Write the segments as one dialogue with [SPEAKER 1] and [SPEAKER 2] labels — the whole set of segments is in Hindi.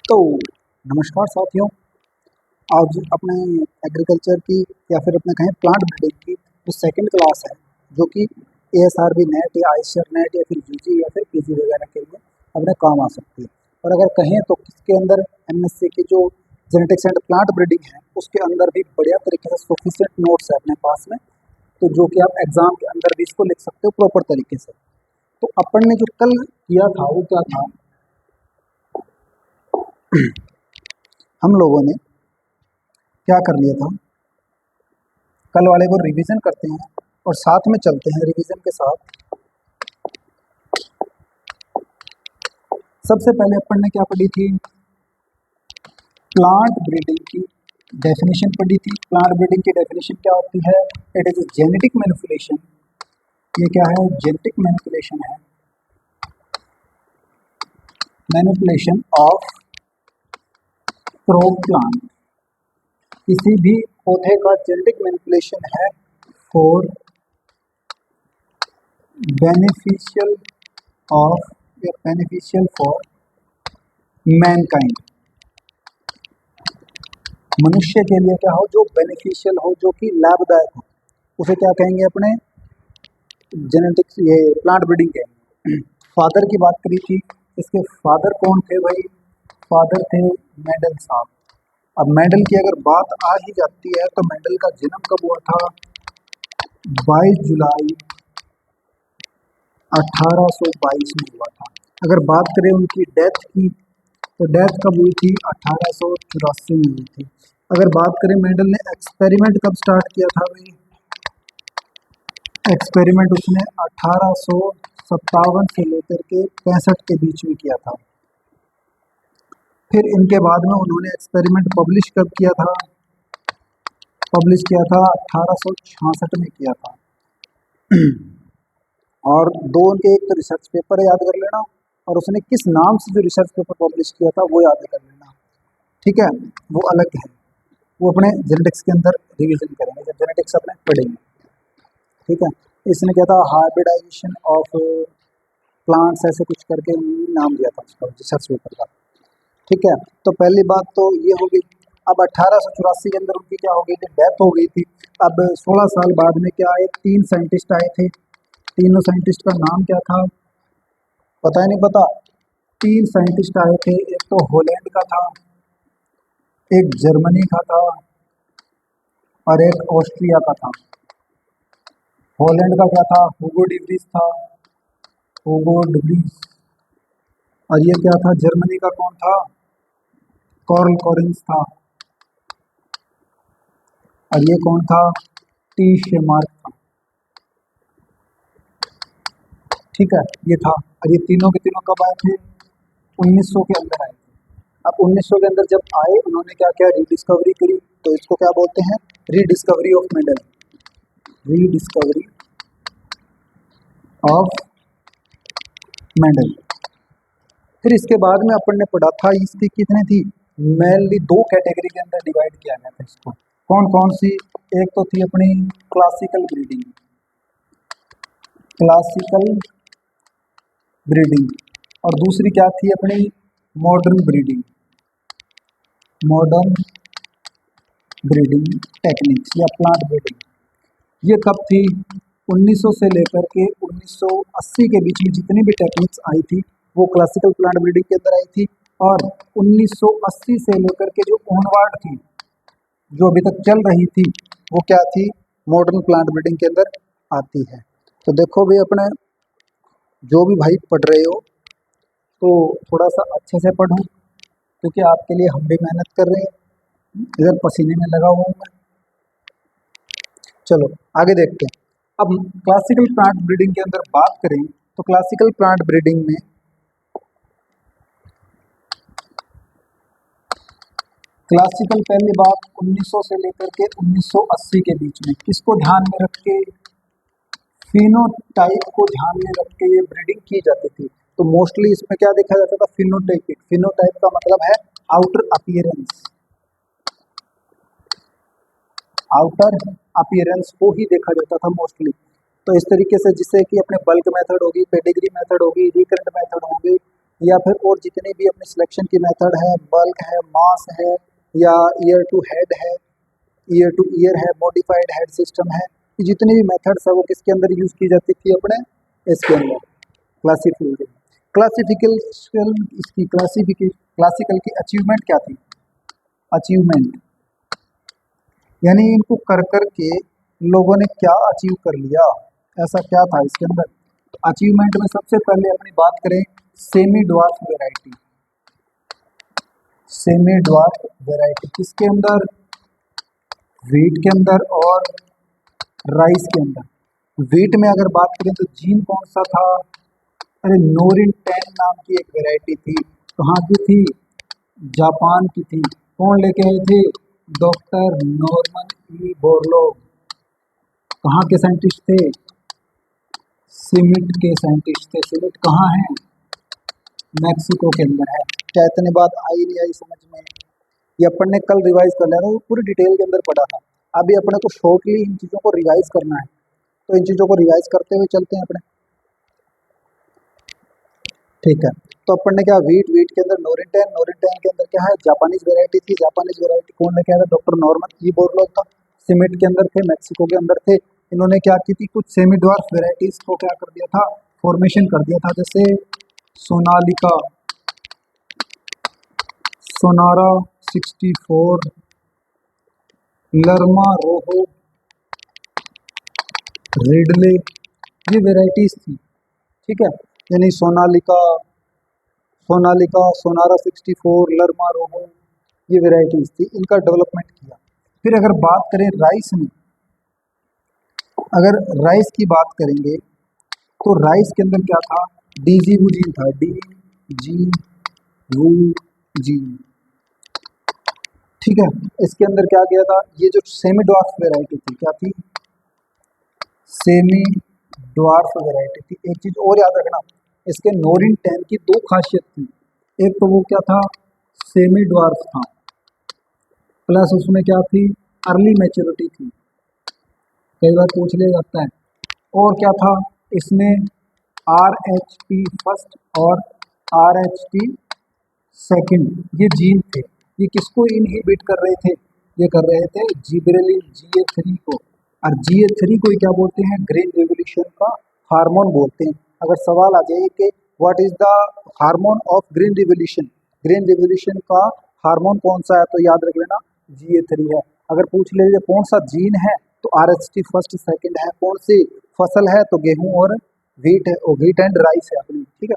[SPEAKER 1] तो नमस्कार साथियों। आज अपने एग्रीकल्चर की या फिर अपने कहें प्लांट ब्रीडिंग की जो सेकंड क्लास है, जो कि एएसआरबी नेट या आईसीआर नेट या फिर यूजी या फिर पीजी वगैरह के लिए अपने काम आ सकती है। और अगर कहें तो इसके अंदर एमएससी की जो जेनेटिक्स एंड प्लांट ब्रीडिंग है उसके अंदर भी बढ़िया तरीके से सोफिस्टिकेट नोट्स है अपने पास में, तो जो कि आप एग्जाम के अंदर भी इसको लिख सकते हो प्रॉपर तरीके से। तो अपन ने जो कल किया था वो क्या था, हम लोगों ने क्या कर लिया था, कल वाले को रिवीजन करते हैं और साथ में चलते हैं रिवीजन के साथ। सबसे पहले अपन ने क्या पढ़ी थी, प्लांट ब्रीडिंग की डेफिनेशन पढ़ी थी। प्लांट ब्रीडिंग की डेफिनेशन क्या होती है? It is genetic manipulation. ये क्या है? जेनेटिक मैनिपुलेशन है, मैनिपुलेशन ऑफ क्रॉप प्लांट। किसी भी पौधे का जेनेटिक मैनिपुलेशन है फॉर बेनिफिशियल ऑफ या बेनिफिशियल फॉर मैनकाइंड। मनुष्य के लिए क्या हो, जो बेनिफिशियल हो, जो कि लाभदायक हो, उसे क्या कहेंगे अपने जेनेटिक्स, ये प्लांट ब्रीडिंग कहेंगे। फादर की बात करी थी, इसके फादर कौन थे भाई? फादर थे मेंडल साहब। अब मेंडल की अगर बात आ ही जाती है तो मेंडल का जन्म कब हुआ था? 22 जुलाई 1822 में हुआ था। अगर बात करें उनकी डेथ की तो डेथ कब हुई थी? 1884 में हुई थी। अगर बात करें मेंडल ने एक्सपेरिमेंट कब स्टार्ट किया था भाई? एक्सपेरिमेंट उसने 1857 से लेकर के 65 के बीच में किया था। फिर इनके बाद में उन्होंने एक्सपेरिमेंट पब्लिश कब किया था? पब्लिश किया था 1866 में किया था। और दो उनके एक तो रिसर्च पेपर याद कर लेना, और उसने किस नाम से जो रिसर्च पेपर पब्लिश किया था वो याद कर लेना, ठीक है? वो अलग है, वो अपने जेनेटिक्स के अंदर रिवीजन करेंगे जब जेनेटिक्स अपने पढ़ेंगे, ठीक है? इसने क्या था, हाइब्रिडाइजेशन ऑफ प्लांट्स ऐसे कुछ करके नाम दिया था उसका रिसर्च पेपर का, ठीक है? तो पहली बात तो ये हो गई। अब 1884 के अंदर उनकी क्या हो गई थी? डेथ हो गई थी। अब 16 साल बाद में क्या आए? 3 साइंटिस्ट आए थे। तीनों साइंटिस्ट का नाम क्या था? पता ही नहीं पता। 3 साइंटिस्ट आए थे, एक तो हॉलैंड का था, एक जर्मनी का था और एक ऑस्ट्रिया का था। हॉलैंड का क्या था? हुगो डिवरीज था, हुगो डिवरीज। और ये क्या था? जर्मनी का कौन था? कॉर्ल कॉरिन्स था। और ये कौन था? टी शेमार्क था, ठीक है? ये था। और ये तीनों के तीनों कब आए थे? 1900 के अंदर आए थे। अब 1900 के अंदर जब आए, उन्होंने क्या क्या रीडिस्कवरी करी, तो इसको क्या बोलते हैं? Rediscovery of Mendel, rediscovery of Mendel. फिर इसके बाद में अपन ने पढ़ा था, इसकी कितने थी? मेनली 2 कैटेगरी के अंदर डिवाइड किया गया था इसको। कौन कौन सी? एक तो थी अपनी क्लासिकल ब्रीडिंग, क्लासिकल ब्रीडिंग, और दूसरी क्या थी अपनी? Modern breeding, modern breeding techniques या प्लांट ब्रीडिंग। ये कब थी? 1900 से लेकर के 1980 के बीच में जितनी भी टेक्निक्स आई थी वो क्लासिकल प्लांट ब्रीडिंग के अंदर आई थी। और 1980 से लेकर के जो ऑनवर्ड थी, जो अभी तक चल रही थी, वो क्या थी? मॉडर्न प्लांट ब्रीडिंग के अंदर आती है। तो देखो भी अपने जो भी भाई पढ़ रहे हो तो थोड़ा सा अच्छे से पढ़ो, क्योंकि आपके लिए हम भी मेहनत कर रहे हैं, इधर पसीने में लगा हुआ हूँ मैं। चलो आगे देखते हैं। अब क्लासिकल प्लांट ब्रीडिंग के अंदर बात करें तो क्लासिकल प्लांट ब्रीडिंग में क्लासिकल, पहली बात 1900 से लेकर के 1980 के बीच में किसको ध्यान में रख के? फिनोटाइप को ध्यान में रख के ये ब्रीडिंग की जाती थी। तो मोस्टली इसमें क्या देखा जाता था? फिनोटाइपिक। फिनोटाइप का मतलब है आउटर अपीयरेंस, आउटर अपीयरेंस को ही देखा जाता था मोस्टली। तो इस तरीके से, जिससे कि अपने बल्क मेथड होगी, पेडिग्री मेथड होगी, रिकरेंट मेथड होगी, या फिर और जितनी भी अपनी सिलेक्शन की मेथड है, बल्क है, मास है, या ईयर टू हेड है, ईयर टू ईयर है, मॉडिफाइड हेड सिस्टम है, ये जितनी भी मेथड्स है वो किसके अंदर यूज की जाती थी अपने इसके अंदर क्लासिफिकेशन। क्लासिफिकेशन इसकी क्लासिकल की अचीवमेंट क्या थी? अचीवमेंट यानी इनको कर कर के लोगों ने क्या अचीव कर लिया, ऐसा क्या था इसके अंदर। अचीवमेंट में सबसे पहले अपनी बात करें semi dwarf variety. Semi dwarf variety किसके अंदर? वीट के अंदर और राइस के अंदर। वीट में अगर बात करें तो जीन कौन सा था? अरे नोरिन 10 नाम की एक वैरायटी थी। कहाँ की थी? जापान की थी। कौन लेके आए थे? Doctor Norman E Borlaug. कहाँ के साइंटिस्ट थे? सिमिट के साइंटिस्ट थे। सिमिट कहाँ है? मैक्सिको के अंदर है। क्या इतनी बात आई नहीं आई समझ में? ये अपन ने कल रिवाइज कर लिया था, वो पूरी डिटेल के अंदर पढ़ा था। अभी अपने को शॉर्टली इन चीज़ों को रिवाइज करना है, तो इन चीज़ों को रिवाइज करते हुए चलते हैं अपने। ठीक है, तो अपन ने क्या वीट के अंदर नोरिन 10 के अंदर क्या है? जापानीज वेराइटी थी। जापानीज वेराइटी कौन लेके आया था? डॉक्टर नॉर्मन ई बोरलॉग था। सिमिट के अंदर थे, मैक्सिको के अंदर थे। इन्होंने क्या की थी? कुछ सेमी ड्वार्फ वेराइटीज को क्या कर दिया था? फॉर्मेशन कर दिया था। जैसे सोनालिका, सोनारा 64, लर्मा रोहो, रेडले, ये वेराइटीज थी। ठीक है, यानी सोनारा 64, लर्मा रोहो, ये वेराइटीज थी। इनका डेवलपमेंट किया। फिर अगर बात करें राइस में, अगर राइस की बात करेंगे तो राइस के अंदर क्या था? डीजी वूजीन था। डी जी वू जी। ठीक है, इसके अंदर क्या किया था? ये जो सेमी ड्वार्फ वैरायटी थी, क्या थी? सेमी ड्वार्फ वैरायटी थी। एक चीज और याद रखना, इसके नोरिन 10 की दो खासियत थी। एक तो वो क्या था? सेमी ड्वार्फ था, प्लस उसमें क्या थी? अर्ली मैच्योरिटी थी। कई बार पूछ लिया जाता है। और क्या था इसमें? RH T फर्स्ट और RH T सेकंड, ये जीन थे। ये किसको इनहिबिट कर रहे थे? ये कर रहे थे जिबरेलिन GA3 को। और GA3 को क्या बोलते हैं? ग्रीन रिवोल्यूशन का हार्मोन बोलते हैं। अगर सवाल आ जाए कि what is the hormone of green revolution, green revolution का हार्मोन कौन सा है, तो याद रख लेना GA3 है। अगर पूछ ले कौन सा जीन है, तो RH T फर्स्ट सेकंड है। कौन सी फसल है, तो गेहूं और व्हीट है, व्हीट एंड राइस है अपनी। ठीक है,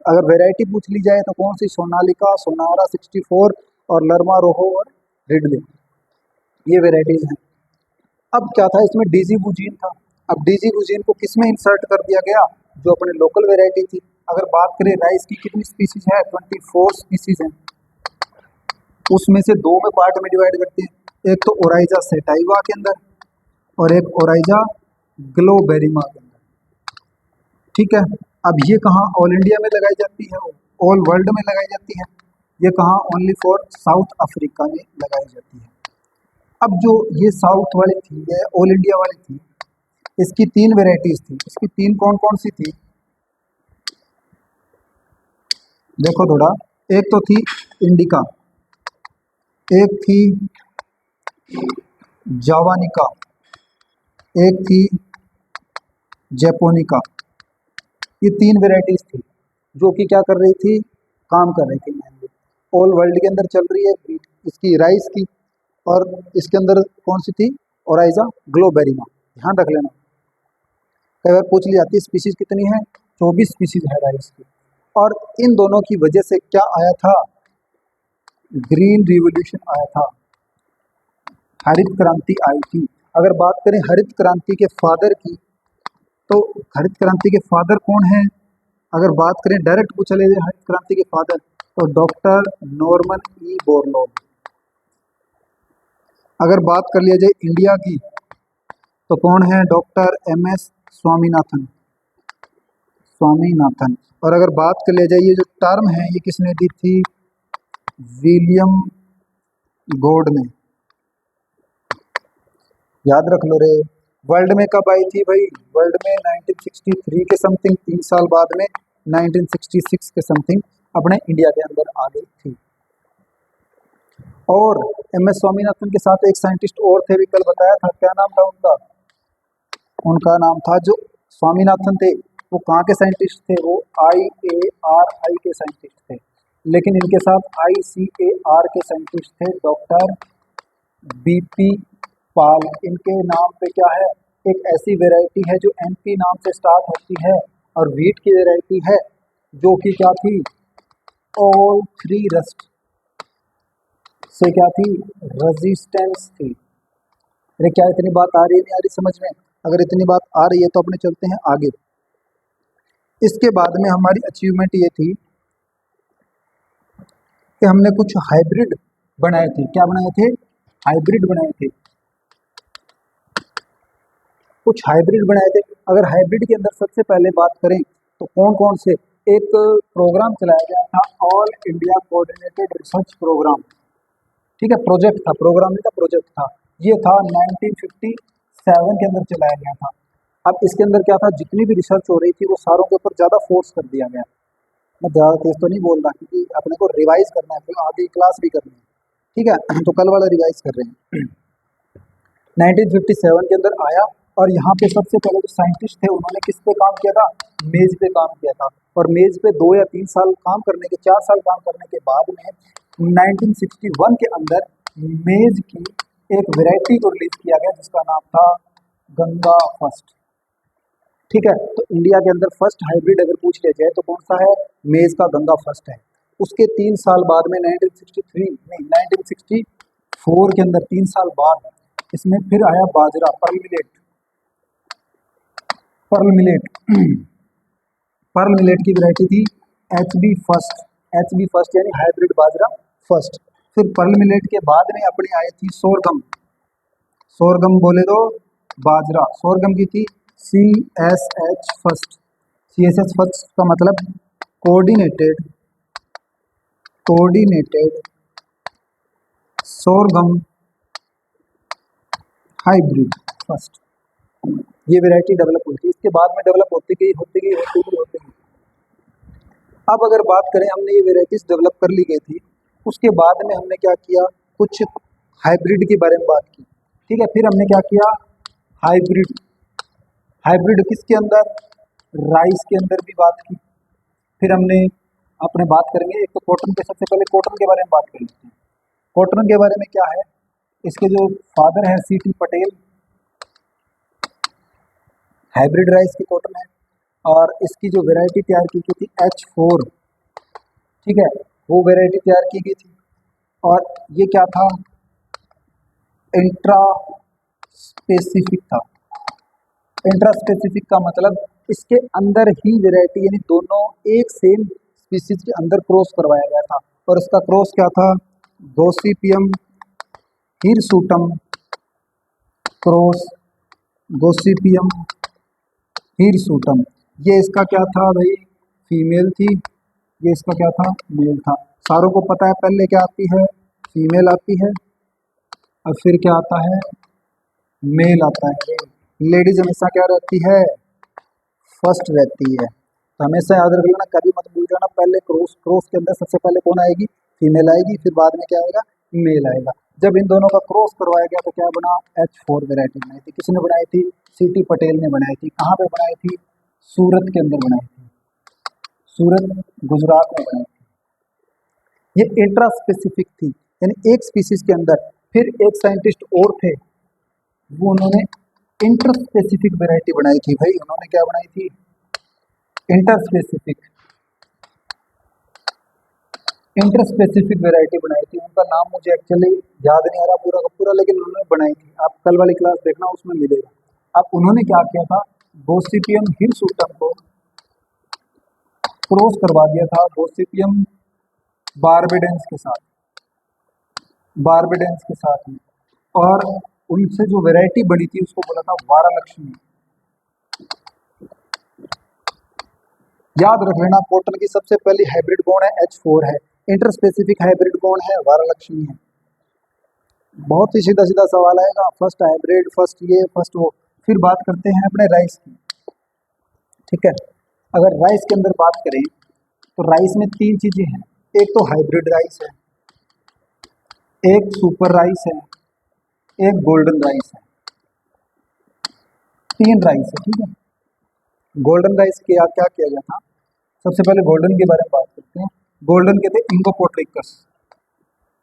[SPEAKER 1] अगर वैरायटी पूछ ली जाए तो कौन सी? सोनालिका, सोनारा 64 और लर्मा रोहो और रिडले, ये वेराइटीज हैं। अब क्या था इसमें? डीजी वूजीन था। अब डीजी वूजीन को किस में इंसर्ट कर दिया गया? जो अपने लोकल वेराइटी थी। अगर बात करें राइस की कितनी स्पीसीज है? 24 स्पीसीज हैं। उसमें से दो में पार्ट में डिवाइड करते हैं, एक तो ओराइजा सेटाइवा के अंदर और एक ओराइजा ग्लोबेरिमा के अंदर। ठीक है, अब ये कहाँ? ऑल इंडिया में लगाई जाती है, ऑल वर्ल्ड में लगाई जाती है। ये कहाँ? ओनली फॉर साउथ अफ्रीका में लगाई जाती है। अब जो ये साउथ वाली थी, ये ऑल इंडिया वाली थी, इसकी 3 वेराइटीज थी। इसकी 3 कौन कौन सी थी? देखो थोड़ा, एक तो थी इंडिका, एक थी जावानिका, एक थी जैपोनिका। ये 3 वेराइटीज थी जो कि क्या कर रही थी? काम कर रही थी मेनली। ऑल वर्ल्ड के अंदर चल रही है इसकी राइस की, और इसके अंदर कौन सी थी? ओराइजा ग्लोबेरिमा। ध्यान रख लेना, कई बार पूछ ली जाती है स्पीसीज कितनी है? 24 स्पीसीज है राइस की। और इन दोनों की वजह से क्या आया था? ग्रीन रिवोल्यूशन आया था, हरित क्रांति आई थी। अगर बात करें हरित क्रांति के फादर की, तो हरित क्रांति के फादर कौन है? अगर बात करें डायरेक्ट पूछा ले हरित क्रांति के फादर, तो डॉक्टर नॉर्मन ई बोरलॉग। अगर बात कर लिया जाए इंडिया की, तो कौन है? Doctor MS Swaminathan. और अगर बात कर लिया जाए ये जो टर्म है, ये किसने दी थी? विलियम गॉड ने। याद रख लो रे। वर्ल्ड में कब आई थी भाई? वर्ल्ड में 1963 के समथिंग, 3 साल बाद में 1966 के समथिंग अपने इंडिया के अंदर आ गई थी। और एम एस स्वामीनाथन के साथ एक साइंटिस्ट और थे, भी कल बताया था, क्या नाम था उनका? उनका नाम था, जो स्वामीनाथन थे वो कहाँ के साइंटिस्ट थे? वो IARI के साइंटिस्ट थे, लेकिन इनके साथ ICAR के साइंटिस्ट थे, डॉक्टर BP पाल। इनके नाम पे क्या है? एक ऐसी वेराइटी है जो MP नाम से स्टार्ट होती है, और वीट की वेराइटी है जो कि क्या थी? ऑल थ्री रस्ट से क्या थी? रेजिस्टेंस थी। अरे क्या इतनी बात आ रही है, नहीं आ रही समझ में? अगर इतनी बात आ रही है तो अपने चलते हैं आगे। इसके बाद में हमारी अचीवमेंट ये थी कि हमने कुछ हाइब्रिड बनाए थे। क्या बनाए थे? हाइब्रिड बनाए थे। कुछ हाइब्रिड बनाए थे। अगर हाइब्रिड के अंदर सबसे पहले बात करें तो कौन कौन से? एक प्रोग्राम चलाया गया था, All India coordinated research programme. ठीक है, प्रोजेक्ट था, प्रोग्राम नहीं था, प्रोजेक्ट था। ये था 1957 के अंदर चलाया गया था। अब इसके अंदर क्या था? जितनी भी रिसर्च हो रही थी वो सारों के ऊपर ज़्यादा फोर्स कर दिया गया। मैं ज़्यादा तेज तो नहीं बोल रहा, क्योंकि अपने को रिवाइज करना है, फिर आगे क्लास भी करनी है। ठीक है, तो कल वाला रिवाइज कर रहे हैं। 1957 के अंदर आया, और यहाँ पे सबसे पहले जो साइंटिस्ट थे उन्होंने किस पे काम किया था? मेज पे काम किया था। और मेज पे 2 या 3 साल काम करने के, 4 साल काम करने के बाद में 1961 के अंदर मेज की एक वैरायटी को रिलीज किया गया जिसका नाम था गंगा फर्स्ट। ठीक है, तो इंडिया के अंदर फर्स्ट हाइब्रिड अगर पूछ लिया जाए तो कौन सा है? मेज का गंगा फर्स्ट है। उसके 3 साल बाद में 1963 नहीं 1964 के अंदर 3 साल बाद इसमें फिर आया बाजरा, pearl millet. Pearl millet pearl millet की वैरायटी थी HB फर्स्ट। HB फर्स्ट यानी हाइब्रिड बाजरा फर्स्ट। फिर पर्ल मिलेट के बाद में अपनी आई थी सोरगम। सोरगम बोले तो बाजरा। सोरगम की थी CSH फर्स्ट। CSH फर्स्ट का मतलब कोऑर्डिनेटेड सोरगम हाइब्रिड फर्स्ट। ये वैरायटी डेवलप हुई थी। इसके बाद में डेवलप होती गई होती गई होती गई होती गई। अब अगर बात करें, हमने ये वैरायटीज डेवलप कर ली गई थी, उसके बाद में हमने क्या किया? कुछ हाइब्रिड के बारे में बात की। ठीक है, फिर हमने क्या किया? हाइब्रिड। हाइब्रिड किसके अंदर? राइस के अंदर भी बात की। फिर हमने अपने बात करेंगे एक तो कॉटन के, सबसे पहले कॉटन के बारे में बात कर लेते हैं। कॉटन के बारे में क्या है? इसके जो फादर हैं CT पटेल, हाइब्रिड राइस की कॉटन है, और इसकी जो वैरायटी तैयार की गई थी H4। ठीक है, वो वैरायटी तैयार की गई थी। और ये क्या था? इंट्रा स्पेसिफिक था। इंट्रा स्पेसिफिक का मतलब इसके अंदर ही वैरायटी, यानी दोनों एक सेम स्पीसीज के अंदर क्रॉस करवाया गया था। और इसका क्रॉस क्या था? Gossypium hirsutum cross Gossypium hirsutum. ये इसका क्या था भाई? फीमेल थी। ये इसका क्या था? मेल था। सारों को पता है पहले क्या आती है? फीमेल आती है, और फिर क्या आता है? मेल आता है। लेडीज हमेशा क्या रहती है? फर्स्ट रहती है। तो हमेशा याद रख लेना, कभी मत भूल जाना, पहले क्रॉस क्रॉस के अंदर सबसे पहले कौन आएगी? फीमेल आएगी, फिर बाद में क्या आएगा? मेल आएगा। जब इन दोनों का क्रॉस करवाया गया तो क्या बना? H4 वैरायटी बनाई थी। किसने बनाई थी? CT पटेल ने बनाई थी। कहाँ पे बनाई थी? सूरत के अंदर बनाई थी। सूरत, गुजरात में बनाई थी। ये इंट्रा स्पेसिफिक थी, यानी एक स्पीसीज के अंदर। फिर एक साइंटिस्ट और थे, वो उन्होंने इंटर स्पेसिफिक वैरायटी बनाई थी। भाई उन्होंने क्या बनाई थी? इंटर स्पेसिफिक वैरायटी बनाई थी। उनका नाम मुझे एक्चुअली याद नहीं आ रहा पूरा का पूरा, लेकिन उन्होंने बनाई थी। आप कल वाली क्लास देखना, उसमें मिलेगा। अब उन्होंने क्या किया था? गोसिपियम हिरसुटम को क्रॉस करवा दिया था गोसिपियम बारबेडेंस के साथ, बारबेडेंस के साथ में। और उनसे जो वैरायटी बनी थी उसको बोला था वारालक्ष्मी। याद रख लेना, कॉटन की सबसे पहली हाइब्रिड कौन है? H4 है। इंटर स्पेसिफिक हाइब्रिड कौन है? वारालक्ष्मी है। बहुत ही सीधा सीधा सवाल आएगा, फर्स्ट हाइब्रिड, फर्स्ट ये, फर्स्ट वो। फिर बात करते हैं अपने राइस की। ठीक है, अगर राइस के अंदर बात करें तो राइस में तीन चीजें हैं, एक तो हाइब्रिड राइस है, एक सुपर राइस है, एक गोल्डन राइस है। तीन राइस है, ठीक है। गोल्डन राइस के क्या किया गया था, सबसे पहले गोल्डन के बारे में बात करते हैं। गोल्डन के थे इंगो पोट्रिकस,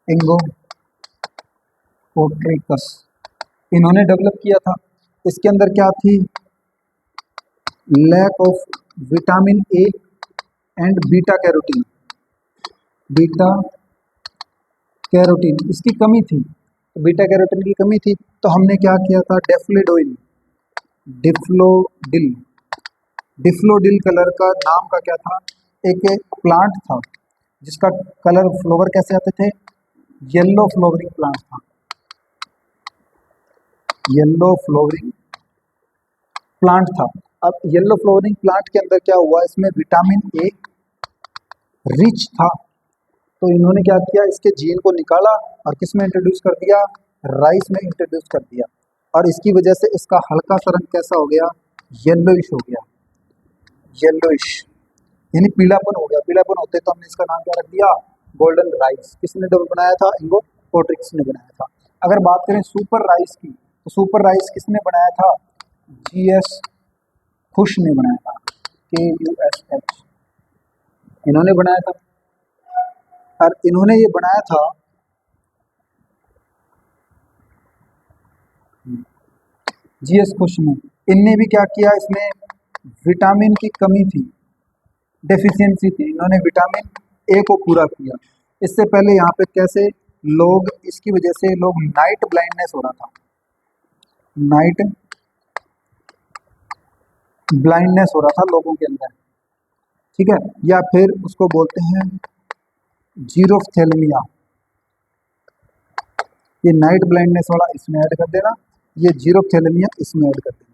[SPEAKER 1] इंगो पोट्रिकस, इन्होंने डेवलप किया था। इसके अंदर क्या थी, lack of vitamin A and beta carotene, beta carotene इसकी कमी थी, तो बीटा कैरोटीन की कमी थी, तो हमने क्या किया था, डेफ्लिडोइल, डिफ्लोडिल, डिफ्लोडिल कलर का नाम का क्या था, एक प्लांट था जिसका कलर फ्लावर कैसे आते थे, येलो फ्लावरिंग प्लांट था, येलो फ्लावरिंग प्लांट था। अब येलो फ्लावरिंग प्लांट के अंदर क्या हुआ, इसमें विटामिन ए रिच था, तो इन्होंने क्या किया, इसके जीन को निकाला और किस में इंट्रोड्यूस कर दिया, राइस में इंट्रोड्यूस कर दिया, और इसकी वजह से इसका हल्का सा रंग कैसा हो गया, येलोइश हो गया, येलोइश यानी पीलापन हो गया। पीलापन होते तो हमने इसका नाम क्या रख दिया, गोल्डन राइस। किसने बनाया था, इंगो पोट्रिकस ने बनाया था। अगर बात करें सुपर राइस की, तो सुपर राइस किसने बनाया था, जीएस खुश ने बनाया था, KUSH, इन्होंने बनाया था। और इन्होंने ये बनाया था, जीएस खुश ने, इनने भी क्या किया, इसमें विटामिन की कमी थी, डेफिशिएंसी थी, इन्होंने विटामिन ए को पूरा किया। इससे पहले यहाँ पे कैसे लोग, इसकी वजह से लोग नाइट ब्लाइंडनेस हो रहा था, नाइट ब्लाइंडनेस हो रहा था लोगों के अंदर, ठीक है। या फिर उसको बोलते हैं जीरोफ्थेल्मिया, ये नाइट ब्लाइंडनेस वाला इसमें ऐड कर देना, ये जीरोफ्थेल्मिया इसमें ऐड कर देना।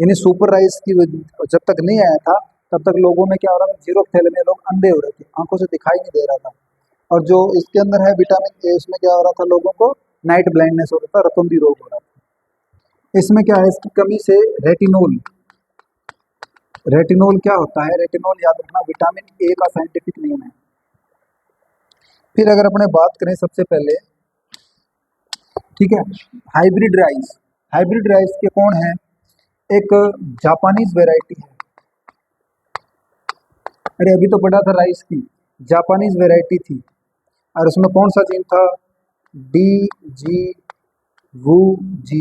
[SPEAKER 1] यानी सुपर राइस की जब तक नहीं आया था तब तक लोगों में क्या हो रहा था, जीरोफ्थेल्मिया, लोग अंधे हो रहे थे, आंखों से दिखाई नहीं दे रहा था। और जो इसके अंदर है विटामिन ए, उसमें क्या हो रहा था, लोगों को नाइट ब्लाइंडनेस हो रहा था, रतुंधी रोग हो रहा था। इसमें क्या है, इसकी कमी से रेटिनोल, रेटिनोल क्या होता है, रेटिनोल याद रखना विटामिन ए का साइंटिफिक नेम है। फिर अगर अपने बात करें सबसे पहले, ठीक है, हाइब्रिड राइस, हाइब्रिड राइस के कौन है, एक जापानीज वेराइटी है, अरे अभी तो पढ़ा था राइस की, जापानीज वेराइटी थी, और उसमें कौन सा जीन था, DG वू जी,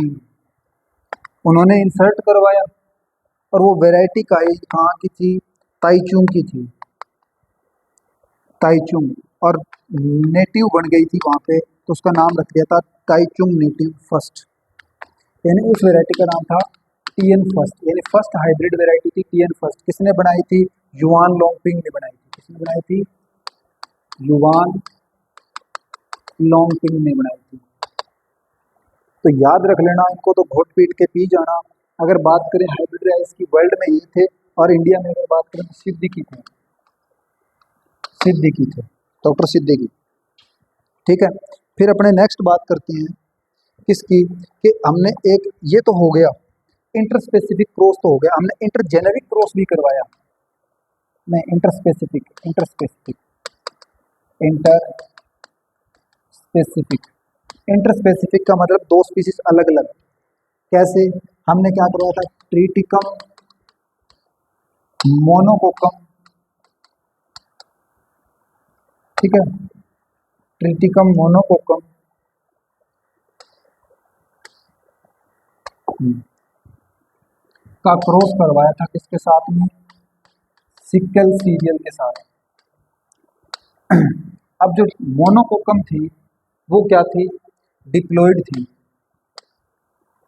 [SPEAKER 1] उन्होंने इंसर्ट करवाया, और वो वेराइटी कहाँ की थी, ताइचुंग की थी, ताइचुंग, और नेटिव बन गई थी वहाँ पे, तो उसका नाम रख दिया था ताइचुंग नेटिव फर्स्ट, यानी उस वेराइटी का नाम था TN फर्स्ट, यानी फर्स्ट हाइब्रिड वेराइटी थी TN फर्स्ट। किसने बनाई थी, युआन लोंगपिंग ने बनाई थी, किसने बनाई थी, युआन लोंगपिंग ने बनाई थी। तो याद रख लेना इनको, तो घोट पीट के पी जाना। अगर बात करें हाइब्रिड राइस की, वर्ल्ड में ये थे, और इंडिया में अगर बात करें तो सिद्दीकी थे, सिद्दीकी थे, डॉक्टर सिद्दीकी, ठीक है। फिर अपने नेक्स्ट बात करते हैं किसकी, कि हमने एक, ये तो हो गया इंटर स्पेसिफिक क्रॉस, तो हो गया, हमने इंटर जेनेरिक क्रॉस भी करवाया, नहीं inter specific, inter specific, inter specific, inter specific का मतलब दो स्पीसीज अलग अलग, कैसे, हमने क्या करवाया था, ट्रिटिकम मोनोकोकम, ठीक है, ट्रिटिकम मोनोकोकम का क्रॉस करवाया था, किसके साथ में, सिकल सीरियल के साथ। अब जो मोनोकोकम थी वो क्या थी, डिप्लॉयड थी,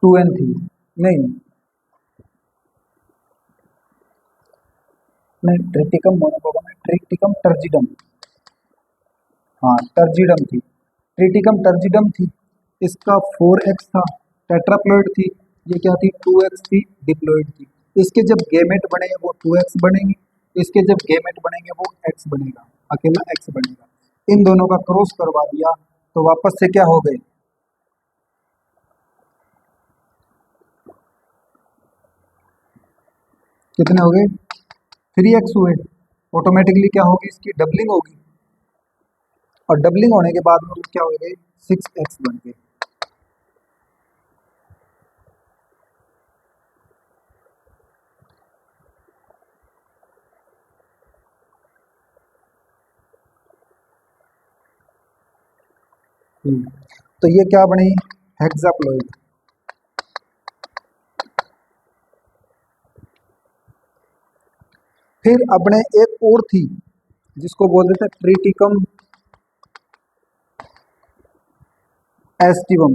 [SPEAKER 1] 2N थी, नहीं नहीं, ट्रिटिकम मोनोकोकम है, ट्रिटिकम टर्जिडम, हाँ टर्जिडम थी, ट्रिटिकम टर्जिडम थी, इसका 4X था, टेट्राप्लॉइड थी, ये क्या थी, 2X थी, डिप्लॉइड थी। इसके जब गेमेट बनेंगे वो 2X बनेंगे, इसके जब गेमेट बनेंगे वो X बनेगा, अकेला X बनेगा। इन दोनों का क्रॉस करवा दिया तो वापस से क्या हो गए, कितने हो गए, 3X हुए, ऑटोमेटिकली क्या होगी, इसकी डबलिंग होगी, और डबलिंग होने के बाद में क्या हो गए 6x बन गए। तो ये क्या बनी, हेक्साप्लॉइड। फिर अपने एक और थी जिसको बोलते थे ट्रिटिकम एस्टिवम,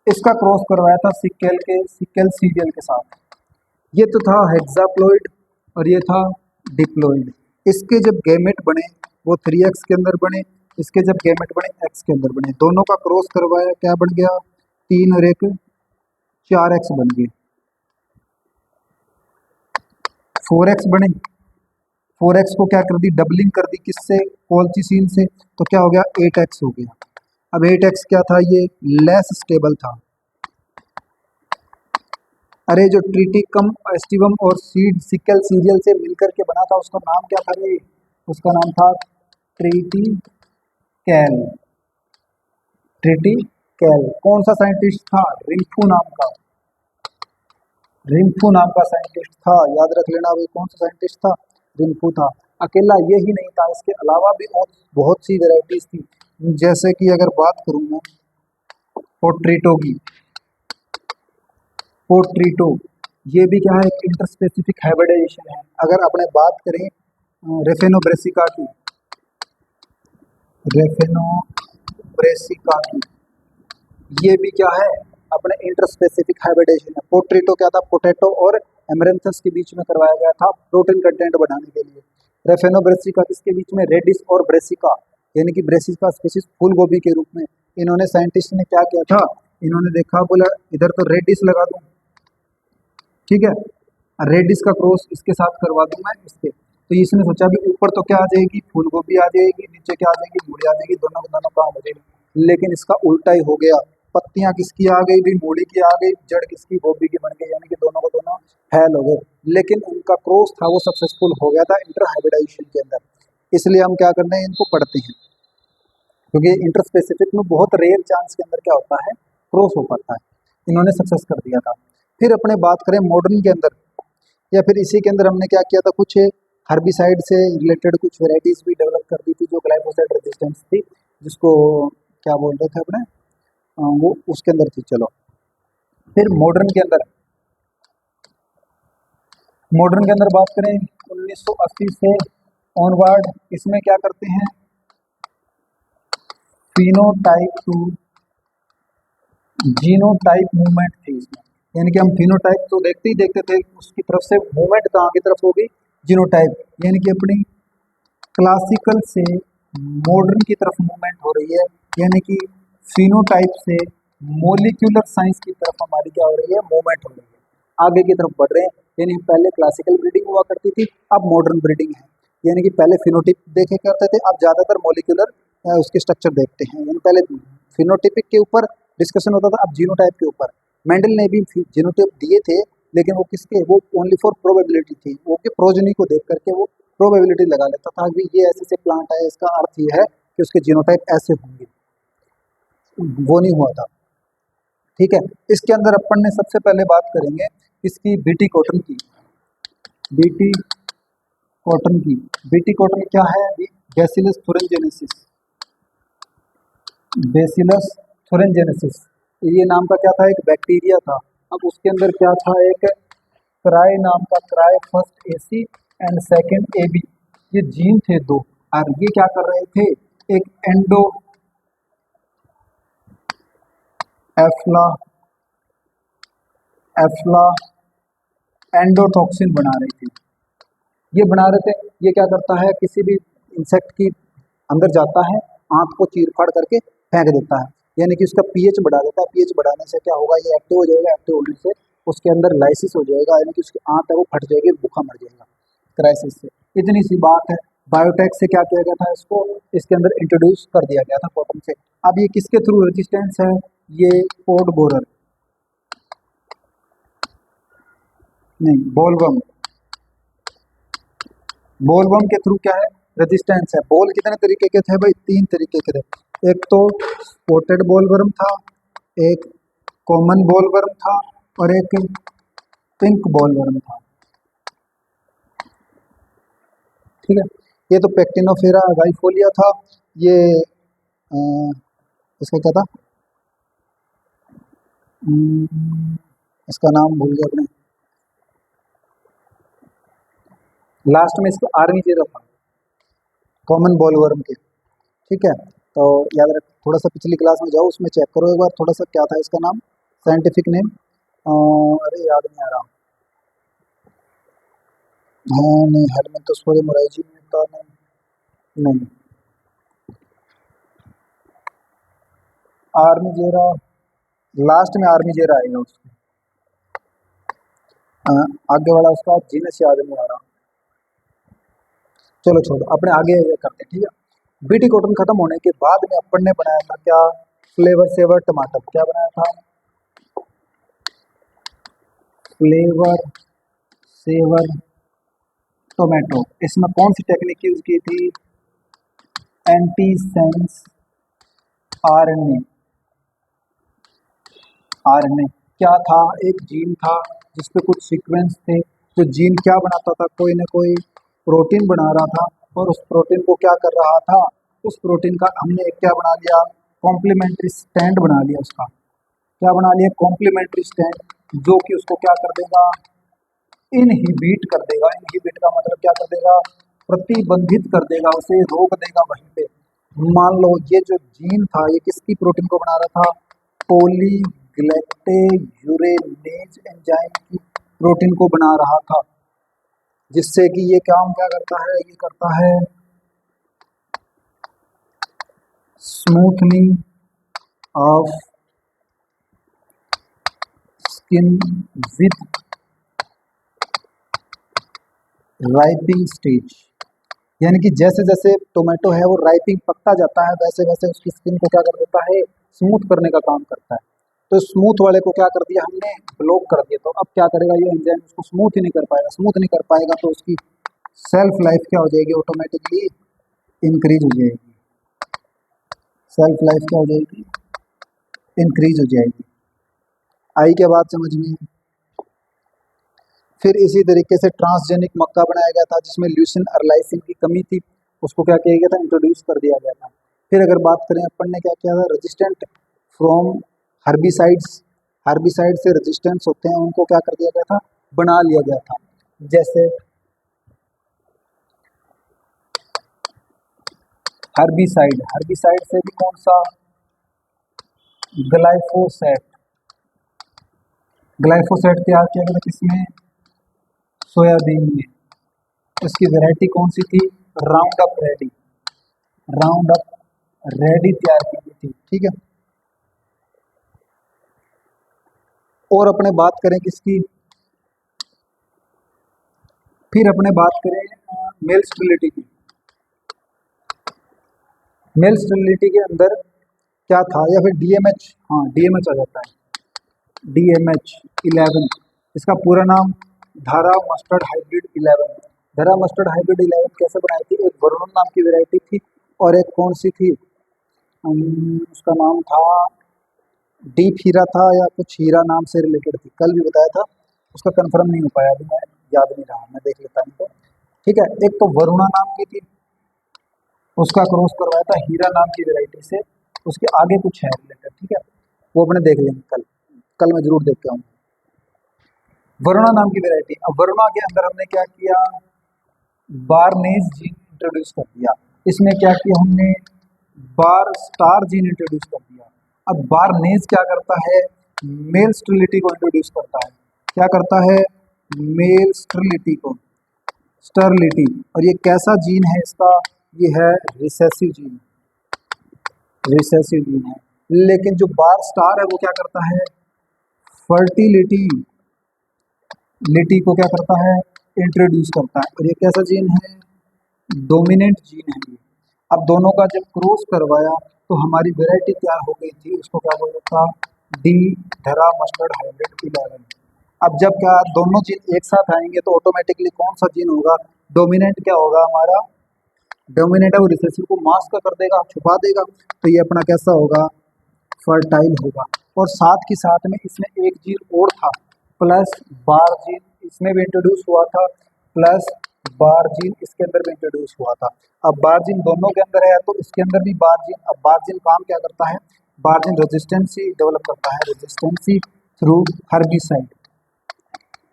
[SPEAKER 1] इसका क्रॉस करवाया था सिक्केल सीरियल के साथ। ये तो था हेक्साप्लॉइड और ये था डिप्लॉइड। इसके जब गैमेट बने वो 3x के अंदर बने, इसके जब गैमेट बने x के अंदर बने, दोनों का क्रॉस करवाया, क्या बन गया 3 और 1 4x बन गए, 4x बने। 4x को क्या कर दी, डबलिंग कर दी, किससे, कोल्चिसिन से, तो क्या हो गया 8x हो गया। अब 8x क्या था, ये लेस स्टेबल था। अरे जो ट्रिटिकम एस्टिवम और सीड सिकल सीरियल से मिलकर के बना था उसका नाम क्या था रे, उसका नाम था ट्रिटिकैल। ट्रिटिकैल कौन सा साइंटिस्ट था, रिंफू नाम का, रिंफू नाम का साइंटिस्ट था, याद रख लेना भाई कौन सा साइंटिस्ट था, रिंफू था। अकेला ये ही नहीं था, इसके अलावा भी और बहुत सी वेराइटीज थी। जैसे कि अगर बात करूँ मैं पोट्रिटो की, पोट्रिटो ये भी क्या है, एक इंटरस्पेसिफिक हाइब्रिडाइजेशन है। अगर अपने बात करें रेफेनोब्रेसिका की, रेफेनोब्रेसिका की, ये भी क्या है अपने इंटरस्पेसिफिक हाइब्रिडाइजेशन है। पोट्रिटो क्या था, पोटैटो और एमरेंथस के बीच में करवाया गया था प्रोटीन कंटेंट बढ़ाने के लिए। रेफेनोब्रेसिका किसके बीच में, रेडिस और ब्रेसिका, यानी कि ब्रेसिका स्पीशीज फूल गोभी के रूप में। इन्होंने साइंटिस्ट ने क्या किया था, इन्होंने देखा, बोला इधर तो रेडिस लगा दूं, ठीक है, रेडिस का क्रॉस इसके साथ करवा दूं मैं इसके, तो इसने सोचा भी ऊपर तो क्या आ जाएगी, फूल गोभी आ जाएगी, नीचे क्या आ जाएगी, मूली आ जाएगी, दोनों को दोनों काम हो जाएगी। लेकिन इसका उल्टा ही हो गया, पत्तियां किसकी आ गई भी, मूली की आ गई, जड़ किसकी, गोभी की बन गई, यानी कि दोनों को दोनों फैल हो गए। लेकिन उनका क्रॉस था वो सक्सेसफुल हो गया था इंटर हाइब्रिडाइजेशन के अंदर। इसलिए हम क्या करते हैं, इनको पढ़ते हैं, क्योंकि इंटरस्पेसिफिक में बहुत रेयर चांस के अंदर क्या होता है, क्रॉस हो पाता है। इन्होंने सक्सेस कर दिया था। फिर अपने बात करें मॉडर्न के अंदर, या फिर इसी के अंदर हमने क्या किया था, कुछ हर्बिसाइड से रिलेटेड कुछ वेराइटीज भी डेवलप कर दी थी जो ग्लाइफोसाइड रेजिस्टेंस थी, जिसको क्या बोल रहे थे अपने, वो उसके अंदर थी। चलो फिर मॉडर्न के अंदर, मॉडर्न के अंदर बात करें 1980 से ऑनवर्ड, इसमें क्या करते हैं, फिनोटाइप टू जीनोटाइप मूवमेंट थी इसमें, यानी कि हम फिनोटाइप तो देखते ही देखते थे, उसकी तरफ से मूवमेंट कहाँ की तरफ होगी, जीनोटाइप, यानी कि अपनी क्लासिकल से मॉडर्न की तरफ मूवमेंट हो रही है, यानी कि फिनोटाइप से मोलिक्यूलर साइंस की तरफ हमारी क्या हो रही है, मूवमेंट हो रही है, आगे की तरफ बढ़ रहे हैं। यानी पहले क्लासिकल ब्रीडिंग हुआ करती थी, अब मॉडर्न ब्रीडिंग है, यानी कि पहले फिनोटाइप देखे करते थे, अब ज़्यादातर मोलिकुलर उसके स्ट्रक्चर देखते हैं। यानी पहले फिनोटाइपिक के ऊपर डिस्कशन होता था, अब जीनोटाइप के ऊपर। मेंडल ने भी जीनोटाइप दिए थे, लेकिन वो किसके, वो ओनली फॉर प्रोबेबिलिटी थी, वो के प्रोजनी को देख करके वो प्रोबेबिलिटी लगा लेता था कि ये ऐसे से प्लांट है, इसका अर्थ ये है कि उसके जीनोटाइप ऐसे होंगे, वो नहीं हुआ था। ठीक है, इसके अंदर अपन ने सबसे पहले बात करेंगे इसकी बीटी कॉटन की। बीटी कॉटन की, बीटी कॉटन क्या है, बैसिलस thuringiensis, बेसिलस thuringiensis, ये नाम का क्या था, एक बैक्टीरिया था। अब उसके अंदर क्या था, एक क्राई नाम का, cry first AC and second AB, ये जीन थे दो, और ये क्या कर रहे थे, एक एफ्ला एफ्ला एंडोटॉक्सिन बना रहे थे। ये बना रहे थे, ये क्या करता है, किसी भी इंसेक्ट की अंदर जाता है, आंत को चीर फाड़ करके फेंक देता है, यानी कि उसका पीएच बढ़ा देता है। पीएच बढ़ाने से क्या होगा, ये एक्टिव हो जाएगा, एक्टिव होने से उसके अंदर लाइसिस हो जाएगा, यानी कि उसकी आंत है वो फट जाएगी, भूखा मर जाएगा क्राइसिस से। इतनी सी बात है। बायोटेक से क्या किया गया था, इसको इसके अंदर इंट्रोड्यूस कर दिया गया था कॉटन से। अब ये किसके थ्रू रेजिस्टेंस है, ये पोर्ट बोरर, नहीं बोलवर्म, बोलवर्म के थ्रू क्या है, रेजिस्टेंस है। बोल कितने तरीके के थे भाई, 3 तरीके के थे। एक तो स्पॉटेड बोलवर्म था, एक कॉमन बोलवर्म था, और एक पिंक बोलवर्म था। ठीक है, ये तो पेक्टिनोफेरा गाइफोलिया था। ये अ, इसका क्या था, इसका नाम भूल गया अपने, लास्ट में इसका आर्मी जेरा था, कॉमन बॉलवर्म के। ठीक है, तो याद रख, थोड़ा सा पिछली क्लास में जाओ, उसमें चेक करो एक बार थोड़ा सा, क्या था इसका नाम, साइंटिफिक नेम। अरे याद नहीं आ रहा। हाँ नहीं, हेलमिंथोस्पोरा मोराइजी में था नहीं, नहीं आर्मी जेरा, लास्ट में आर्मी जेरा आएगा उसके। आगे वाला उसका जीनस याद नहीं आ रहा। चलो छोड़ो, अपने आगे ये करते हैं। ठीक है, बीटी कॉटन खत्म होने के बाद में अपन ने बनाया था क्या, फ्लेवर सेवर टमाटर। क्या बनाया था, फ्लेवर सेवर टोमेटो। इसमें कौन सी टेक्निक यूज की थी, एंटी सेंस आरएनए। आरएनए क्या था, एक जीन था जिसपे कुछ सीक्वेंस थे, जो जीन क्या बनाता था, कोई ना कोई प्रोटीन बना रहा था, और उस प्रोटीन को क्या कर रहा था, उस प्रोटीन का हमने एक क्या बना लिया, कॉम्प्लीमेंट्री स्टैंड बना लिया उसका। क्या बना लिया, कॉम्प्लीमेंट्री स्टैंड, जो कि उसको क्या कर देगा, इनहिबिट कर देगा। इनहिबिट का मतलब क्या कर देगा, प्रतिबंधित कर देगा, उसे रोक देगा वहीं पे। मान लो ये जो जीन था ये किसकी प्रोटीन को बना रहा था, पॉलीग्लैक्टेयूरेनेज एंजाइम की प्रोटीन को बना रहा था, जिससे कि ये काम क्या करता है, ये करता है smoothening of skin with ripening stage. यानी कि जैसे जैसे टोमेटो है वो राइपिंग पकता जाता है, वैसे वैसे उसकी स्किन को क्या कर देता है, स्मूथ करने का काम करता है। तो स्मूथ वाले को क्या कर दिया हमने, ब्लॉक कर दिया। तो अब क्या करेगा ये एंजाइम, उसको स्मूथ ही नहीं कर पाएगा। स्मूथ नहीं कर पाएगा तो उसकी सेल्फ लाइफ क्या हो जाएगी, ऑटोमेटिकली इंक्रीज हो जाएगी। सेल्फ लाइफ क्या हो जाएगी, इंक्रीज हो जाएगी। आई क्या बात समझ में। फिर इसी तरीके से ट्रांसजेनिक मक्का बनाया गया था, जिसमें ल्यूसिन अर्लाइसिन की कमी थी, उसको क्या किया गया था, इंट्रोड्यूस कर दिया गया था। फिर अगर बात करें अपन ने क्या किया था, रेजिस्टेंट फ्रॉम हर्बिसाइड्स, हर्बिसाइड से रेजिस्टेंस होते हैं उनको क्या कर दिया गया था, बना लिया गया था। जैसे हर्बिसाइड, हर्बिसाइड से भी कौन सा, ग्लाइफोसेट। ग्लाइफोसेट तैयार किया गया था किसमें, सोयाबीन में। इसकी वैरायटी कौन सी थी, round up ready, round up ready तैयार की गई थी। ठीक है, और अपने बात करें किसकी, फिर अपने बात करें मेल स्टेरिलिटी की। मेल स्टेरिलिटी के अंदर क्या था, या फिर डीएमएच, हाँ डीएमएच आ जाता है, डीएमएच 11। इसका पूरा नाम धारा मस्टर्ड हाइब्रिड 11। धारा मस्टर्ड हाइब्रिड 11 कैसे बनाई थी, एक वर्नोन नाम की वैरायटी थी, और एक कौन सी थी, उसका नाम था डीप हीरा था, या कुछ हीरा नाम से रिलेटेड थी, कल भी बताया था। उसका कंफर्म नहीं हो पाया, अभी मैं याद नहीं रहा, मैं देख लेता हूँ तो। ठीक है, एक तो वरुणा नाम की थी, उसका क्रॉस करवाया था हीरा नाम की वैरायटी से, उसके आगे कुछ है रिलेटेड। ठीक है, वो अपने देख लेंगे कल, कल मैं जरूर देख के आऊँ। वरुणा नाम की वैरायटी, अब वरुणा के अंदर हमने क्या किया, बारनेज जीन इंट्रोड्यूस कर दिया। इसमें क्या किया हमने, बार स्टार जीन इंट्रोड्यूस कर दिया। अब बारनेज क्या करता है, मेल स्टेरिलिटी को इंट्रोड्यूस करता है। क्या करता है, मेल स्टेरिलिटी को, स्टरलिटी। और ये कैसा जीन है इसका, ये है रिसेसिव जीन, रिसेसिव जीन है। लेकिन जो बार स्टार है वो क्या करता है, फर्टिलिटी लिटी को क्या करता है, इंट्रोड्यूस करता है। और ये कैसा जीन है, डोमिनेंट जीन है ये। अब दोनों का जब क्रॉस करवाया तो हमारी वैरायटी तैयार हो गई थी, उसको क्या बोला था, डी धरा मस्टर्ड हाइब्रिड 11। अब जब क्या दोनों जीन एक साथ आएंगे तो ऑटोमेटिकली कौन सा जीन होगा, डोमिनेंट क्या होगा हमारा, डोमिनेट है वो रिसेसिव को मास्क कर देगा, छुपा देगा, तो ये अपना कैसा होगा, फर्टाइल होगा। और साथ के साथ में इसमें एक जीन और था, प्लस बार जीन इसमें भी इंट्रोड्यूस हुआ था, प्लस बार जीन इसके अंदर भी इंट्रोड्यूस हुआ था। अब बार जीन दोनों के अंदर है तो इसके अंदर भी बार जीन, अब बार जीन काम क्या करता है, बार जीन रेजिस्टेंसी डेवलप करता है, रेजिस्टेंसी थ्रू हर्बिसाइड,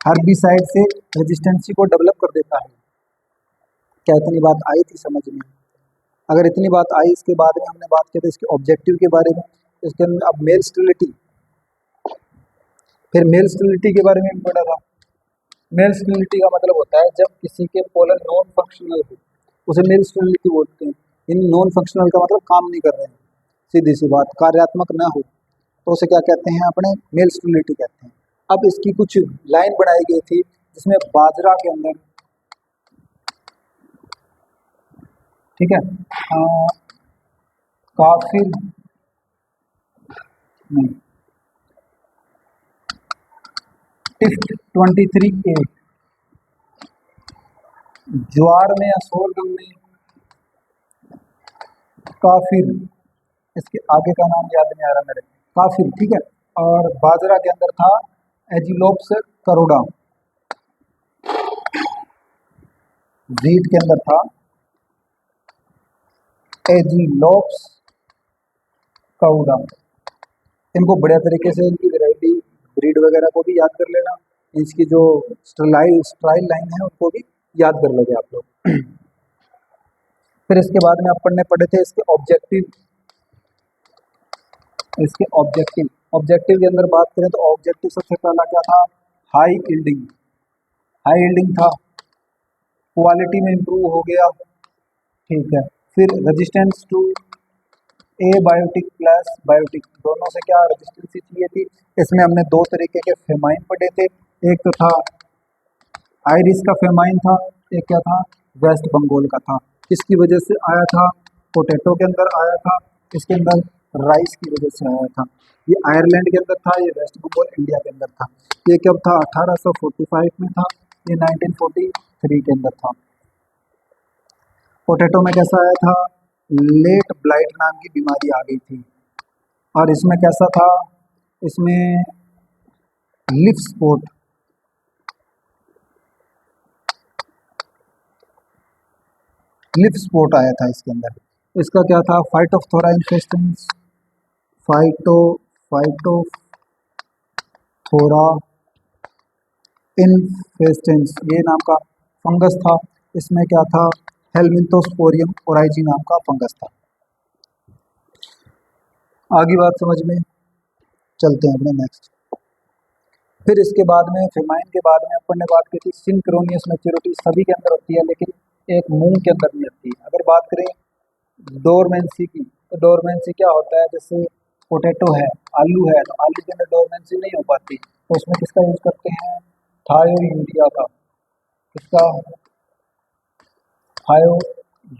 [SPEAKER 1] हर्बिसाइड से रेजिस्टेंसी को डेवलप कर देता है। क्या इतनी बात आई थी समझ में? अगर इतनी बात आई, इसके बाद में हमने बात की थी इसके ऑब्जेक्टिव के बारे में, इसके अंदर अब मेल स्टेरिलिटी, फिर मेल स्टेरिलिटी के बारे में भी पढ़ा था। मेल स्टेरिलिटी का मतलब होता है जब किसी के पोलर नॉन फंक्शनल हो, उसे मेल स्टेरिलिटी बोलते हैं। इन नॉन फंक्शनल का मतलब काम नहीं कर रहे हैं, सीधी सी बात, कार्यात्मक ना हो, तो उसे क्या कहते हैं, अपने मेल स्टेरिलिटी कहते हैं। अब इसकी कुछ लाइन बनाई गई थी जिसमें बाजरा के अंदर, ठीक है, काफिर नहीं, टिफ्ट 23A, ज्वार में या सोरगम में काफिर, इसके आगे का नाम याद नहीं आ रहा मेरे, काफिर, ठीक है। और बाजरा के अंदर था एजिलोप्स करोड़ा, व्हीट के अंदर था एजिलोप्स कौड़ा। इनको बढ़िया तरीके से इनकी वैरायटी ब्रीड वगैरह को भी याद कर लेना, इसकी जो स्ट्राइल लाइन है उनको भी याद कर लोगे आप लोग। फिर इसके बाद में अपन ने पढ़े थे इसके ऑब्जेक्टिव, इसके ऑब्जेक्टिव, ऑब्जेक्टिव के अंदर बात करें तो ऑब्जेक्टिव सबसे पहला क्या था, हाई यील्डिंग, हाई यील्डिंग था, क्वालिटी में इंप्रूव हो गया, ठीक है। फिर resistance to abiotic plus biotic, दोनों से क्या रेजिस्टेंसी चाहिए थी। इसमें हमने दो तरीके के फेमाइन पढ़े थे, एक तो था आयरिस का फेमाइन था, एक क्या था, वेस्ट बंगाल का था। किसकी वजह से आया था, पोटैटो के अंदर आया था, इसके अंदर राइस की वजह से आया था। ये आयरलैंड के अंदर था, ये वेस्ट बंगाल इंडिया के अंदर था। ये कब था, 1845 में था, ये 1943 के अंदर था। पोटैटो में कैसा आया था, लेट ब्लाइट नाम की बीमारी आ गई थी। और इसमें कैसा था, इसमें लिफ स्पॉट, लिफ स्पॉट आया था इसके अंदर। इसका क्या था, फाइटोफथोरा इन्फेस्टेंस, फाइटोफथोरा इन्फेस्टेंस ये नाम का फंगस था। इसमें क्या था, हेलमिंथोस्पोरियम ओराइजी नाम का फंगस था। आगे बात समझ में, चलते हैं अपने नेक्स्ट। फिर इसके बाद में फेमाइन के बाद में अपन ने बात की थी सिंक्रोनियस मैच्योरिटी, सभी के अंदर होती है लेकिन एक मूंग के अंदर नहीं होती। अगर बात करें डोरमेंसी की, तो डोरमेंसी क्या होता है, जैसे पोटैटो है, आलू है, तो आलू के अंदर डोरमेंसी नहीं हो पाती, तो उसमें किसका यूज करते हैं, थायो यूरिया का, किसका, थायो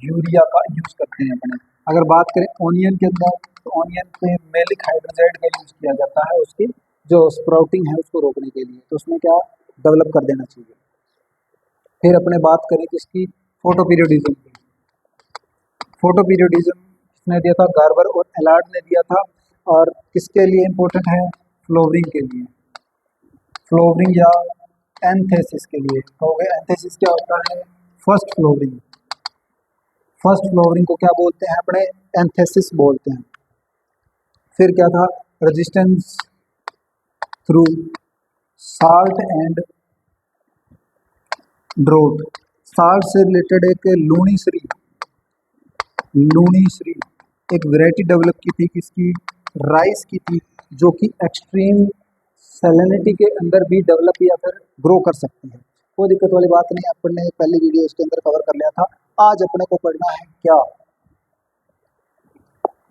[SPEAKER 1] यूरिया का यूज करते हैं अपने। अगर बात करें ऑनियन के अंदर, तो ऑनियन पे मेलिक हाइड्रोजाइड का यूज किया जाता है, उसकी जो स्प्राउटिंग है उसको रोकने के लिए, तो उसमें क्या डेवलप कर देना चाहिए। फिर अपने बात करें किसकी, फोटो पीरियडिज्म की। फोटो पीरियडिज्म किसने दिया था, गार्बर और एलार्ड ने दिया था। और किसके लिए इम्पोर्टेंट है, फ्लोवरिंग के लिए, फ्लोवरिंग या एंथेसिस के लिए। कहोगे एंथेसिस क्या होता है, फर्स्ट फ्लोवरिंग, फर्स्ट फ्लोवरिंग को क्या बोलते हैं अपने, एंथेसिस बोलते हैं। फिर क्या था, resistance through salt and draught, salt से रिलेटेड एक लूनी श्री एक वैरायटी डेवलप की थी, किसकी, राइस की थी, जो कि एक्सट्रीम सैलिनिटी के अंदर भी डेवलप या फिर ग्रो कर सकती है। कोई दिक्कत वाली बात नहीं, अपन ने पहली वीडियो इसके अंदर कवर कर लिया था। आज अपने को पढ़ना है क्या,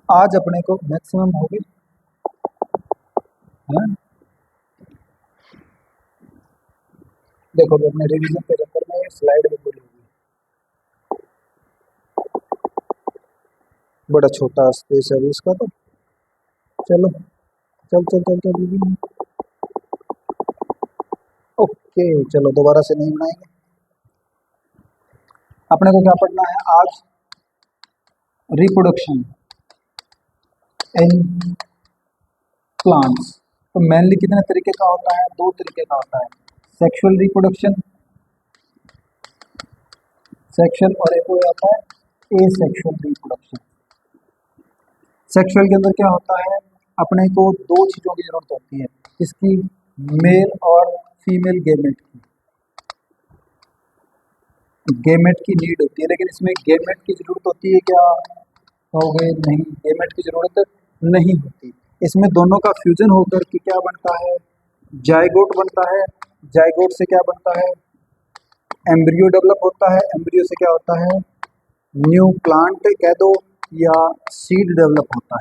[SPEAKER 1] आज अपने को मैक्सिमम होगी है? देखो अपने रिवीजन के चक्कर में स्लाइड भी पूरी होगी, बड़ा छोटा स्पेस है अभी इसका, तो चलो चल चल चल चल, ओके चलो दोबारा से नहीं बनाएंगे। अपने को क्या पढ़ना है आज, रिप्रोडक्शन इन प्लांट्स। तो मेनली कितने तरीके का होता है, दो तरीके का होता है, सेक्सुअल रिप्रोडक्शन, सेक्सुअल, और एक हो जाता है एसेक्सुअल रिप्रोडक्शन। सेक्सुअल के अंदर क्या होता है, अपने को दो चीज़ों की जरूरत होती है, इसकी मेल और फीमेल गेमेट की नीड होती है, लेकिन इसमें गेमेट की जरूरत होती है क्या, कहोगे नहीं, गेमेट की जरूरत नहीं होती। इसमें दोनों का फ्यूजन होकर के क्या बनता है, जाइगोट बनता है। जाइगोट से क्या बनता है, एम्ब्रियो डेवलप होता है। एम्ब्रियो से क्या होता है, न्यू प्लांट कह दो या सीड डेवलप होता है।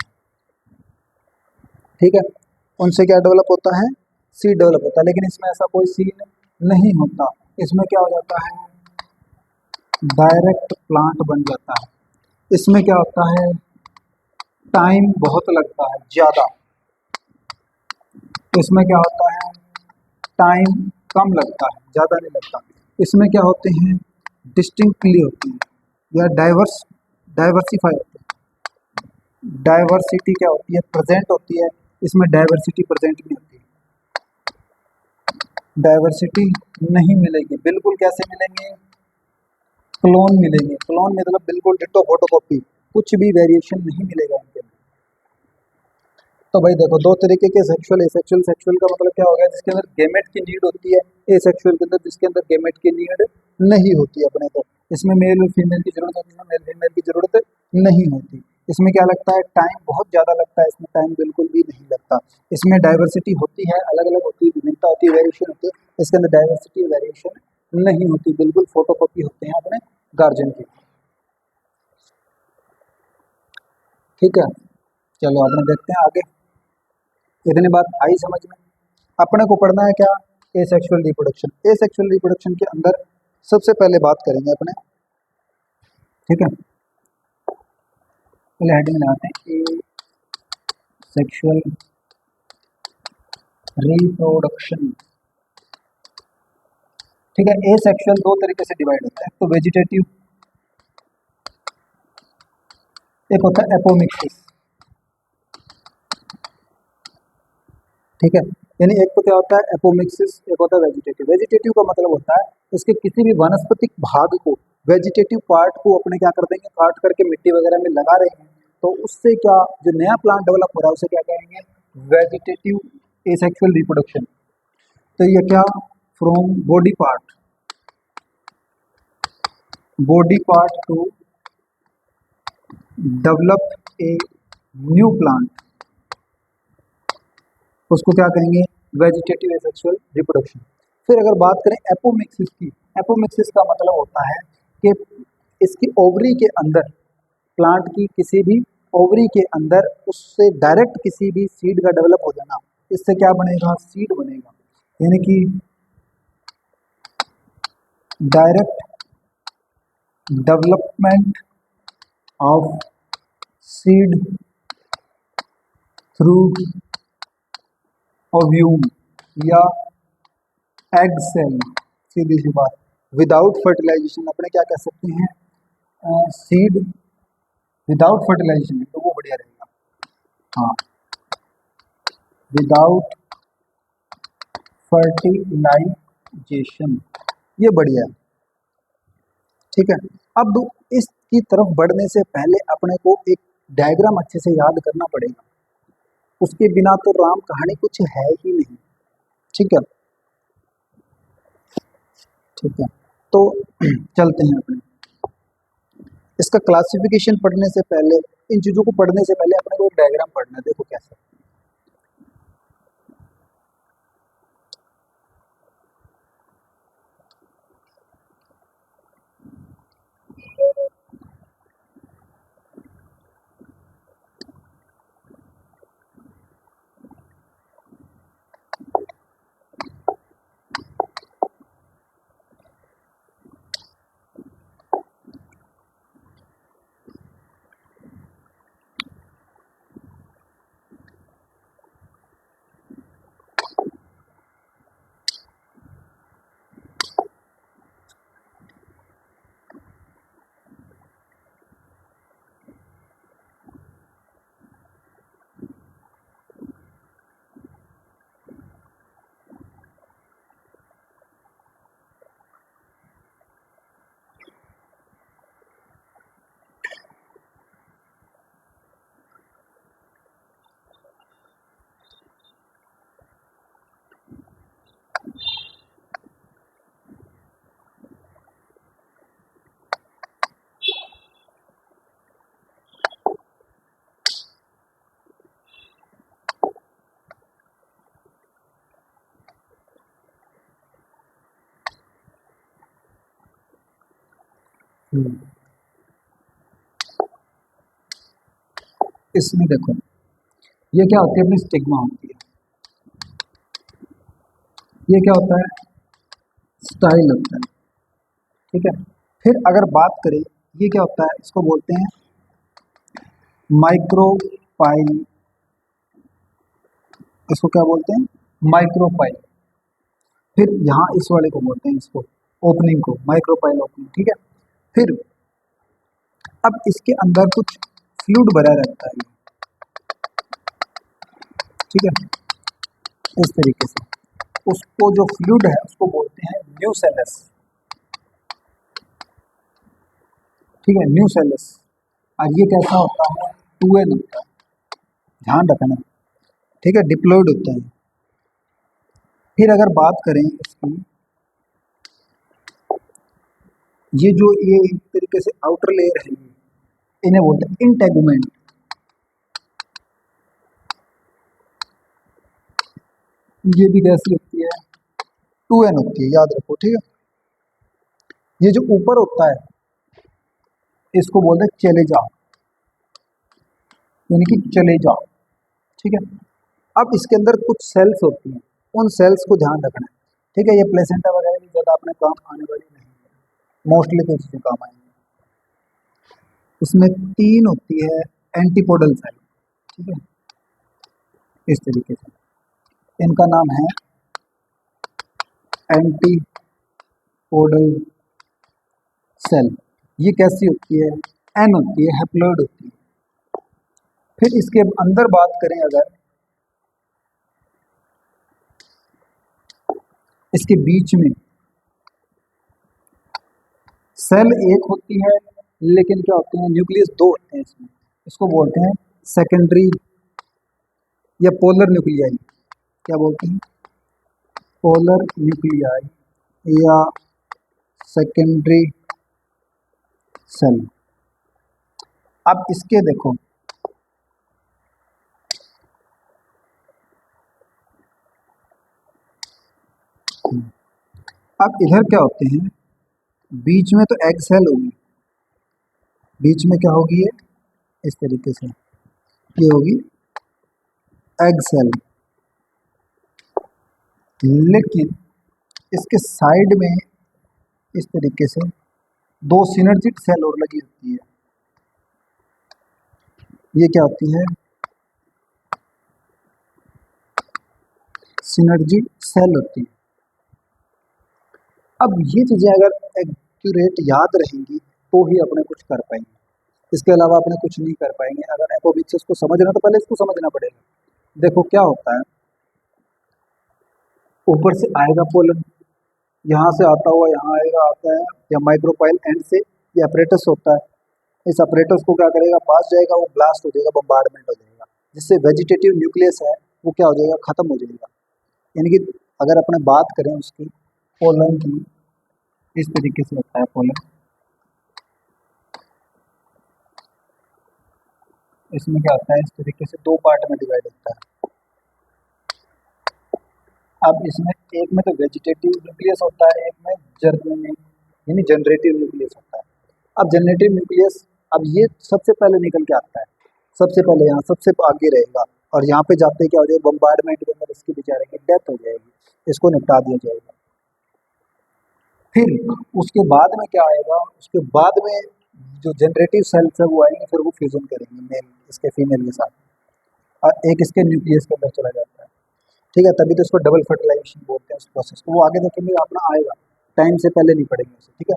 [SPEAKER 1] ठीक है, उनसे क्या डेवलप होता है, सीड डेवलप होता है। लेकिन इसमें ऐसा कोई सीड नहीं होता, इसमें क्या हो जाता है, डायरेक्ट प्लांट बन जाता है। इसमें क्या होता है, टाइम बहुत लगता है ज़्यादा, इसमें क्या होता है, टाइम कम लगता है, ज़्यादा नहीं लगता। इसमें क्या होते हैं, डिस्टिंक्टली होती है या डाइवर्सिफाई होते हैं। डाइवर्सिटी क्या होती है, प्रेजेंट होती है, इसमें डाइवर्सिटी प्रेजेंट नहीं होती। डाइवर्सिटी नहीं मिलेगी, बिल्कुल कैसे मिलेंगे, क्लोन मिलेंगे। क्लोन मतलब बिल्कुल डिट्टो फोटोकॉपी, कुछ भी वेरिएशन नहीं मिलेगा इनके में। तो भाई देखो, दो तरीके के सेक्सुअल एसेक्सुअल। सेक्सुअल का मतलब क्या हो गया, जिसके अंदर गेमेट की नीड होती है। एसेक्सुअल के अंदर जिसके अंदर गेमेट की नीड नहीं होती है अपने को। इसमें मेल और फीमेल की जरूरत होती है, मेल फीमेल की जरूरत नहीं होती। इसमें क्या लगता है, टाइम बहुत ज़्यादा लगता है, इसमें टाइम बिल्कुल भी नहीं लगता। इसमें डाइवर्सिटी होती है, अलग अलग होती है, विभिन्नता होती है, वेरिएशन होती है। इसके अंदर डाइवर्सिटी वेरिएशन नहीं होती, बिल्कुल फोटोकॉपी होते हैं अपने गार्जियन की। ठीक है, चलो अपने देखते हैं आगे। इतनी बात आई समझ में। अपने को पढ़ना है क्या, एसेक्सुअल रिप्रोडक्शन। एसेक्सुअल रिप्रोडक्शन के अंदर सबसे पहले बात करेंगे अपने, ठीक है, पहले हेडिंग लगाते हैं, ए सेक्सुअल रिप्रोडक्शन। ठीक है, ए सेक्सुअल दो तरीके से डिवाइड होता है, तो वेजिटेटिव, एक होता है एपोमिक्सिस। ठीक है, यानी एक तो क्या होता है एपोमिक्सिस, एक होता है वेजिटेटिव। वेजिटेटिव का मतलब होता है उसके किसी भी वानस्पतिक भाग को, वेजिटेटिव पार्ट को अपने क्या कर देंगे, काट करके मिट्टी वगैरह में लगा रहे हैं, तो उससे क्या जो नया प्लांट डेवलप हो रहा है उसे क्या कहेंगे, वेजिटेटिव एसेक्सुअल रिप्रोडक्शन। तो ये क्या, from body part two develop a new plant, उसको क्या कहेंगे, वेजिटेटिव एसेक्सुअल रिप्रोडक्शन। फिर अगर बात करें एपोमिक्सिस की, एपोमिक्सिस का मतलब होता है कि इसकी ओवरी के अंदर, प्लांट की किसी भी ओवरी के अंदर उससे डायरेक्ट किसी भी सीड का डेवलप हो जाना, इससे क्या बनेगा, सीड बनेगा। यानी कि direct development of seed through ovum या एग सेल। सीधी सी बात, विदाउट फर्टिलाइजेशन अपने क्या कह सकते हैं, सीड विदाउट फर्टिलाइजेशन, तो वो बढ़िया रहेगा। हाँ, विदाउट फर्टिलाइजेशन, ये बढ़िया है। ठीक है, अब इसकी तरफ बढ़ने से पहले अपने को एक डायग्राम अच्छे से याद करना पड़ेगा, उसके बिना तो राम कहानी कुछ है ही नहीं। ठीक है, ठीक है, तो चलते हैं अपने, इसका क्लासिफिकेशन पढ़ने से पहले, इन चीज़ों को पढ़ने से पहले अपने को एक डायग्राम पढ़ना है। देखो कैसे, हम्म, इसमें देखो ये क्या होती है, अपनी स्टिग्मा होती है, ये क्या होता है, स्टाइल होता है। ठीक है, फिर अगर बात करें, ये क्या होता है, इसको बोलते हैं माइक्रोपाइल, इसको क्या बोलते हैं, माइक्रोपाइल। फिर यहाँ इस वाले को बोलते हैं, इसको ओपनिंग को माइक्रोपाइल ओपनिंग। ठीक है, फिर अब इसके अंदर कुछ फ्लूइड भरा रहता है, ठीक है, इस तरीके से। उसको जो फ्लूइड है उसको बोलते हैं न्यूसेलस। ठीक है, न्यूसेलस। और ये कैसा होता है, 2N होता है, ध्यान रखना। ठीक है, डिप्लॉयड होता है। फिर अगर बात करें इसकी, ये एक तरीके से आउटर लेयर है, इन्हें बोलते हैं इंटेगुमेंट। ये भी कैसी होती है, 2N होती है, याद रखो। ठीक है, ये जो ऊपर होता है इसको बोलते हैं चले जाओ, यानी कि चले जाओ। ठीक है, अब इसके अंदर कुछ सेल्स होती हैं, उन सेल्स को ध्यान रखना है। ठीक है, ये प्लेसेंटा वगैरह की ज़्यादा अपने काम आने वाली नहीं है, मोस्टली कोई चीज़ें काम आएंगी। इसमें 3 होती है एंटीपोडल सेल। ठीक है, इस तरीके से इनका नाम है एंटीपोडल सेल। ये कैसी होती है, एन होती है, हैप्लॉइड होती है। फिर इसके अंदर बात करें अगर, इसके बीच में सेल एक होती है, लेकिन क्या होते हैं, न्यूक्लियस 2 होते हैं इसमें। इसको बोलते हैं सेकेंडरी या पोलर न्यूक्लियाई। क्या बोलते हैं, पोलर न्यूक्लियाई या सेकेंडरी सेल। अब इसके देखो, अब इधर क्या होते हैं, बीच में तो एग सेल होगी, बीच में क्या होगी, ये इस तरीके से, ये होगी एग सेल। लेकिन इसके साइड में इस तरीके से 2 सिनर्जिक सेल और लगी होती है। ये क्या होती है, सिनर्जी सेल होती है। अब ये चीज़ें अगर एक्यूरेट याद रहेंगी तो ही अपने कुछ कर पाएंगे, इसके अलावा अपने कुछ नहीं कर पाएंगे। अगर एपोमिक्सिस को समझना तो पहले इसको समझना पड़ेगा। देखो क्या होता है, ऊपर से आएगा पोलन, यहाँ से आता हुआ यहाँ आएगा, आता है, या माइक्रोपाइल एंड से ये अपरेटस होता है। इस अपरेटस को क्या करेगा, पास जाएगा, वो ब्लास्ट हो जाएगा, बम्बार्डमेंट हो जाएगा, जिससे वेजिटेटिव न्यूक्लियस है वो क्या हो जाएगा, खत्म हो जाएगा। यानी कि अगर अपने बात करें उसकी पोलन की, इस तरीके से होता है पोलन। इसमें क्या होता है, इस तरीके से 2 पार्ट में डिवाइड होता है। अब इसमें एक में तो वेजिटेटिव न्यूक्लियस होता है, एक में जर्मिनेटिव यानी जनरेटिव न्यूक्लियस होता है। अब जनरेटिव न्यूक्लियस, अब ये सबसे पहले निकल के आता है, सबसे पहले यहाँ सबसे आगे रहेगा, और यहाँ पे जाते क्या हो जाएगा, बम्बार्डमेंट के अंदर इसकी बेचारे की डेथ हो जाएगी, इसको निपटा दिया जाएगा। फिर उसके बाद में क्या आएगा, उसके बाद में जो जनरेटिव सेल्स है वो आएंगे, फिर वो फ्यूजन करेंगे मेल इसके फीमेल के साथ, और एक इसके न्यूक्लियस के अंदर चला जाता है। ठीक है, तभी तो इसको डबल फर्टिलाइजेशन बोलते हैं उस प्रोसेस को। वो आगे देखेंगे, अपना आएगा, टाइम से पहले नहीं पढ़ेंगे उसे। ठीक है,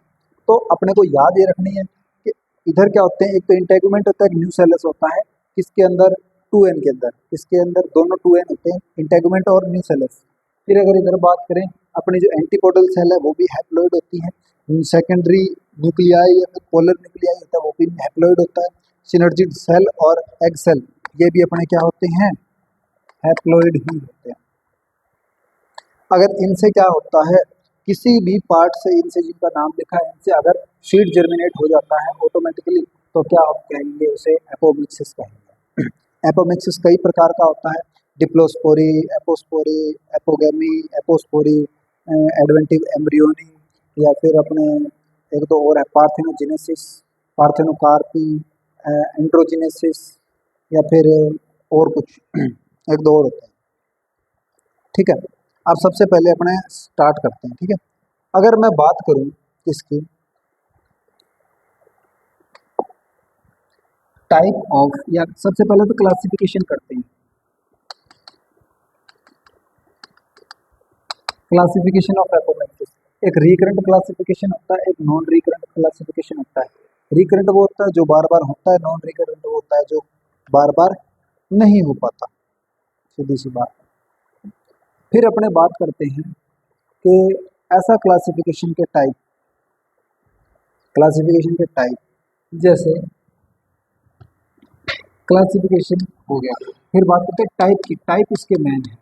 [SPEAKER 1] तो अपने को याद ये रखनी है कि इधर क्या होते हैं, एक तो इंटेगुमेंट होता है, एक न्यूसेलस होता है, किसके अंदर, 2N के अंदर, इसके अंदर दोनों 2N होते हैं, इंटेगुमेंट और न्यूसेलस। फिर अगर इधर बात करें, अपनी जो एंटीपोडल सेल है वो भी हैप्लॉइड होती है, सेकेंडरी न्यूक्लियाई या फिर पोलर न्यूक्लियाई होता है वो भी हैप्लॉइड होता है। सिनर्जी सेल और एग सेल ये भी अपने क्या होते हैं, हैप्लॉइड ही होते हैं। अगर इनसे क्या होता है, किसी भी पार्ट से इनसे जिनका नाम लिखा है, इनसे अगर सीड जर्मिनेट हो जाता है ऑटोमेटिकली, तो क्या हम कहेंगे, उसे एपोमिक्सिस कहेंगे। एपोमिक्सिस कई प्रकार का होता है, diplospory, apospory, apogamy, apospory, adventive embryony, या फिर अपने एक दो और है, पार्थेनोजेनेसिस, पार्थेनोकार्पी, एंड्रोजेनेसिस, या फिर और कुछ एक दो और होते हैं। ठीक है, अब सबसे पहले अपने स्टार्ट करते हैं। ठीक है, अगर मैं बात करूं इसकी टाइप ऑफ, या सबसे पहले तो क्लासिफिकेशन करते हैं। क्लासिफिकेशन ऑफ एपोमेट्रिस, एक रिकरेंट क्लासिफिकेशन होता है, एक नॉन रिकरेंट क्लासिफिकेशन होता है। रिकरेंट वो होता है जो बार बार होता है, नॉन रिकरेंट वो होता है जो बार बार नहीं हो पाता, सीधी सी बात। फिर अपने बात करते हैं कि ऐसा क्लासिफिकेशन के टाइप, जैसे क्लासिफिकेशन हो गया। फिर बात करते हैं टाइप की, टाइप इसके मेन है।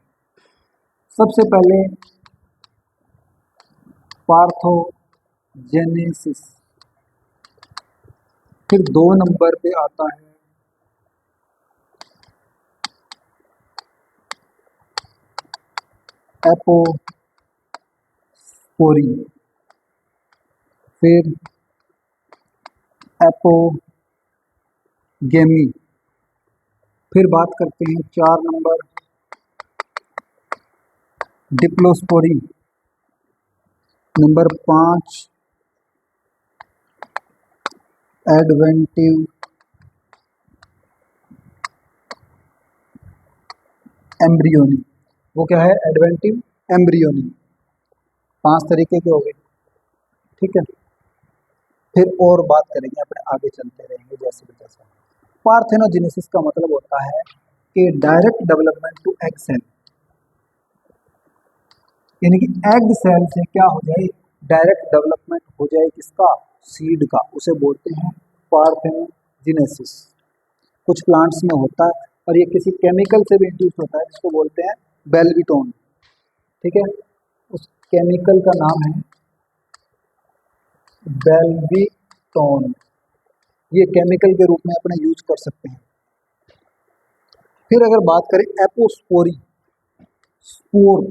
[SPEAKER 1] सबसे पहले पार्थोजेनेसिस, फिर 2 नंबर पे आता है एपोस्पोरी, फिर एपोगेमी, फिर बात करते हैं 4 नंबर डिप्लोस्पोरी, नंबर 5 एडवेंटिव एम्ब्रियोनी। वो क्या है? Adventive embryony. 5 तरीके के हो गए। ठीक है, फिर और बात करेंगे, अपने आगे चलते रहेंगे जैसे भी जैसे। पार्थेनोजेनेसिस का मतलब होता है कि direct development to egg cell, यानी कि एग सेल से क्या हो जाए, डायरेक्ट डेवलपमेंट हो जाए किसका? सीड का, उसे बोलते हैं पार्थेनोजेनेसिस। कुछ प्लांट्स में होता है, और ये किसी केमिकल से भी इंड्यूस होता है, जिसको बोलते हैं बेल्विटोन। ठीक है, उस केमिकल का नाम है बेल्विटोन। ये केमिकल के रूप में अपने यूज कर सकते हैं। फिर अगर बात करें एपोस्पोरी, स्पोर,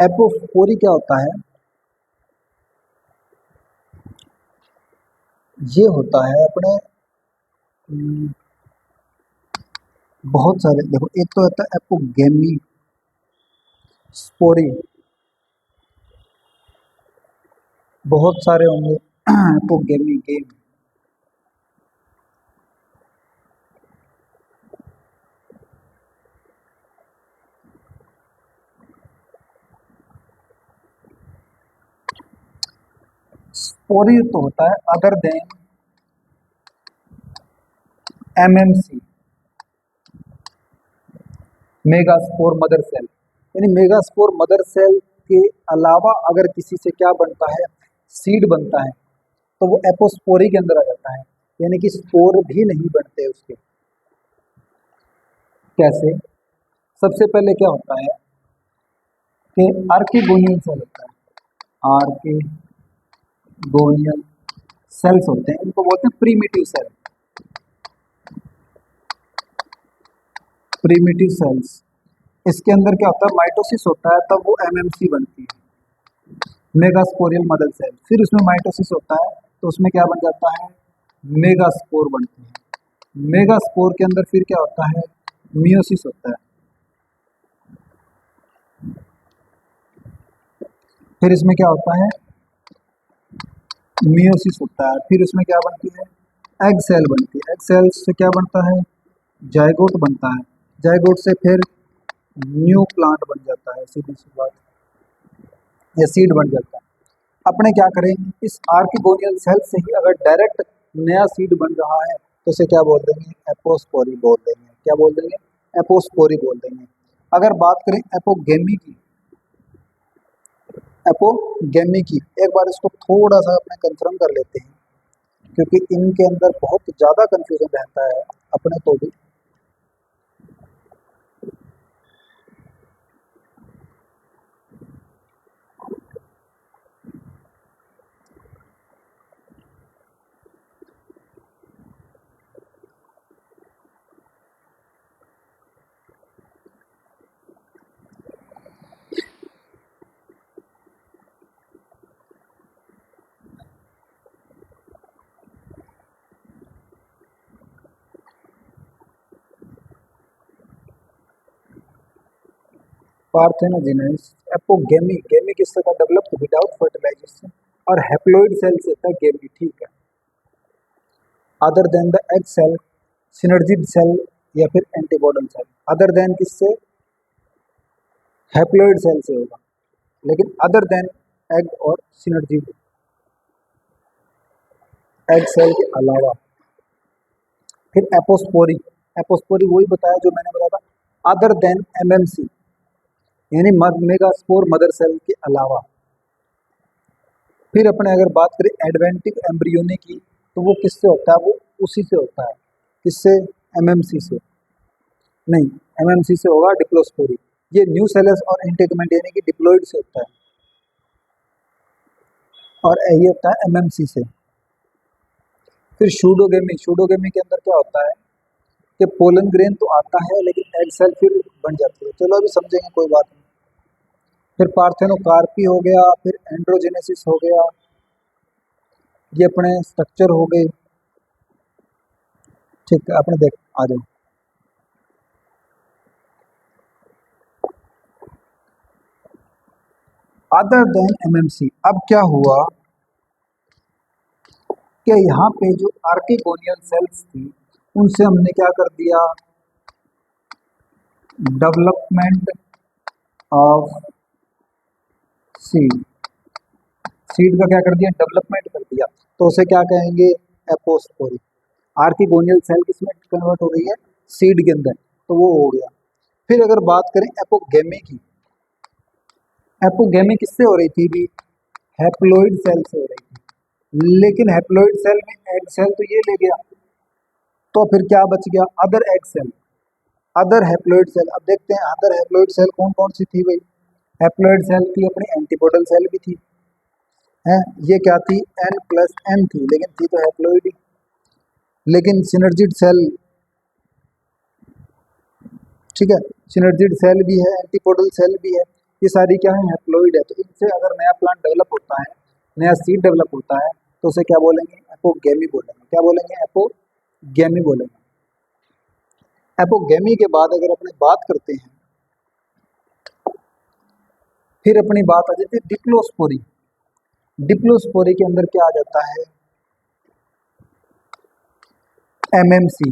[SPEAKER 1] एपोस्पोरी क्या होता है? ये होता है अपने बहुत सारे, देखो एक तो होता है एपोगेमी स्पोरी, बहुत सारे होंगे एपोगेमी गेम। स्पोरी तो होता है other than MMC, megaspore mother cell, यानी मेगास्पोर मदर सेल के अलावा अगर किसी से क्या बनता है, सीड बनता है, तो वो एपोस्पोरी के अंदर आ जाता है, यानी कि स्पोर भी नहीं बनते उसके। कैसे? सबसे पहले क्या होता है कि आर्किगोनियल सेल होता है, आर्किगोनियल सेल्स होते हैं, इनको बोलते हैं प्रीमिटिव सेल, प्रीमिटिव सेल्स। इसके अंदर क्या होता है, माइटोसिस होता है, तब वो एमएमसी बनती है, मेगास्पोरियल मदर सेल। फिर उसमें माइटोसिस होता है, तो उसमें क्या बन जाता है, मेगास्पोर बनती है। मेगास्पोर के अंदर फिर क्या होता है, मियोसिस होता है। फिर इसमें क्या होता है, मियोसिस होता है। फिर उसमें क्या बनती है, एग सेल बनती है। एग सेल से क्या बनता है, जायगोट बनता है। जायगोट से फिर न्यू प्लांट बन जाता है, सीधी सी बात, या सीड बन जाता है। अपने क्या करें, इस आर्किगोनियल सेल से ही अगर डायरेक्ट नया सीड बन रहा है, तो उसे क्या बोल देंगे, एपोस्पोरी बोल देंगे। क्या बोल देंगे, एपोस्पोरी बोल देंगे। अगर बात करें एपोगेमी की, एपोगेमी की, एक बार इसको थोड़ा सा अपने कंफर्म कर लेते हैं, क्योंकि इनके अंदर बहुत ज़्यादा कंफ्यूजन रहता है अपने तो भी। पार्थेनोजेनेसिस, एपोगेमी, गेमी किससे था, डेवलप विदाउट फर्टिलाइजेशन, और हैप्लॉइड सेल से था गेमी, ठीक है। Other than the egg cell, synergid cell या फिर एंटीबॉडल सेल, अदर देन किससे, हैप्लॉइड सेल से होगा, लेकिन अदर देन एग और सिनर्जिड एग सेल के अलावा। फिर एपोस्पोरी, एपोस्पोरी वही बताया जो मैंने बताया था, अदर देन एमएमसी, यानी मेगास्पोर मदर सेल के अलावा। फिर अपने अगर बात करें एडवेंटिव एम्ब्रियोनी की, तो वो किससे होता है, वो उसी से होता है, किससे, एमएमसी से, नहीं एमएमसी से होगा डिप्लोस्पोरी, ये न्यू सेलस और इंटेगमेंट यानी कि डिप्लोइड से होता है, और ये होता है एमएमसी से। फिर शूडोगेमी, शूडोगेमी के अंदर क्या होता है कि पोलन ग्रेन तो आता है लेकिन एग सेल फिर बन जाती है, चलो अभी समझेंगे, कोई बात नहीं। फिर पार्थेनोकार्पी हो गया, फिर एंड्रोजेनेसिस हो गया, ये अपने स्ट्रक्चर हो गए, ठीक है, अपने देख आ जाओ। अदर देन एमएमसी, अब क्या हुआ कि यहाँ पे जो आर्किगोनियल सेल्स थी उनसे हमने क्या कर दिया, डेवलपमेंट ऑफ सीड, सीड का क्या कर दिया, डेवलपमेंट कर दिया, तो उसे क्या कहेंगे, एपोस्पोरी। आर्किगोनियल सेल किसमें कन्वर्ट हो रही है, सीड के अंदर, तो वो हो गया। फिर अगर बात करें एपोगेमी की, एपोगेमी किससे हो रही थी भी, हैप्लॉइड सेल से हो रही थी, लेकिन हैप्लॉइड सेल में एग सेल तो ये ले गया, तो फिर क्या बच गया, other egg cell, other haploid cell. अब देखते हैं अदर हैप्लॉइड सेल कौन कौन सी थी भाई, हैप्लॉइड सेल थी अपनी एंटीपोडल सेल भी थी, है, ये क्या थी, N+N थी, लेकिन थी तो हैप्लॉइड ही। लेकिन सिनर्जिड सेल, ठीक है, सिनर्जिड सेल भी है, एंटीपोडल सेल भी है, ये सारी क्या है, हैप्लॉइड है। तो इनसे अगर नया प्लांट डेवलप होता है, नया सीड डेवलप होता है, तो उसे क्या बोलेंगे, एपोगेमी बोलेंगे, क्या बोलेंगे, एपोगेमी बोलेंगे। एपोगेमी के बाद अगर अपने बात करते हैं, फिर अपनी बात आ जाती है डिप्लोस्पोरी। डिप्लोस्पोरी के अंदर क्या आ जाता है, एमएमसी,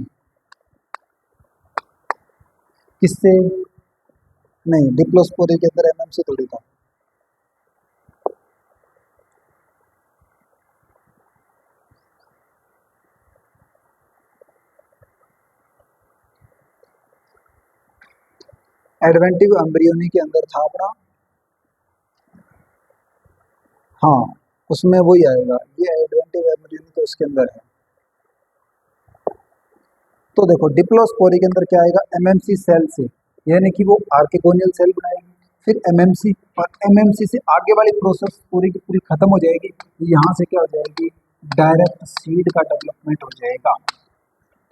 [SPEAKER 1] किससे, नहीं डिप्लोस्पोरी के अंदर एमएमसी थोड़ी था, एडवेंटिव एम्ब्रियोनी के अंदर था अपना, हाँ उसमें वही आएगा, ये एडवेंटिव एम्ब्रियोनी तो उसके अंदर है। तो देखो डिप्लोस्पोरी के अंदर क्या आएगा, एमएमसी सेल से, यानी कि वो आर्किगोनियल सेल बनाएगी, फिर एमएमसी, और एमएमसी से आगे वाली प्रोसेस पूरी की पूरी खत्म हो जाएगी, यहाँ से क्या हो जाएगी, डायरेक्ट सीड का डेवलपमेंट हो जाएगा,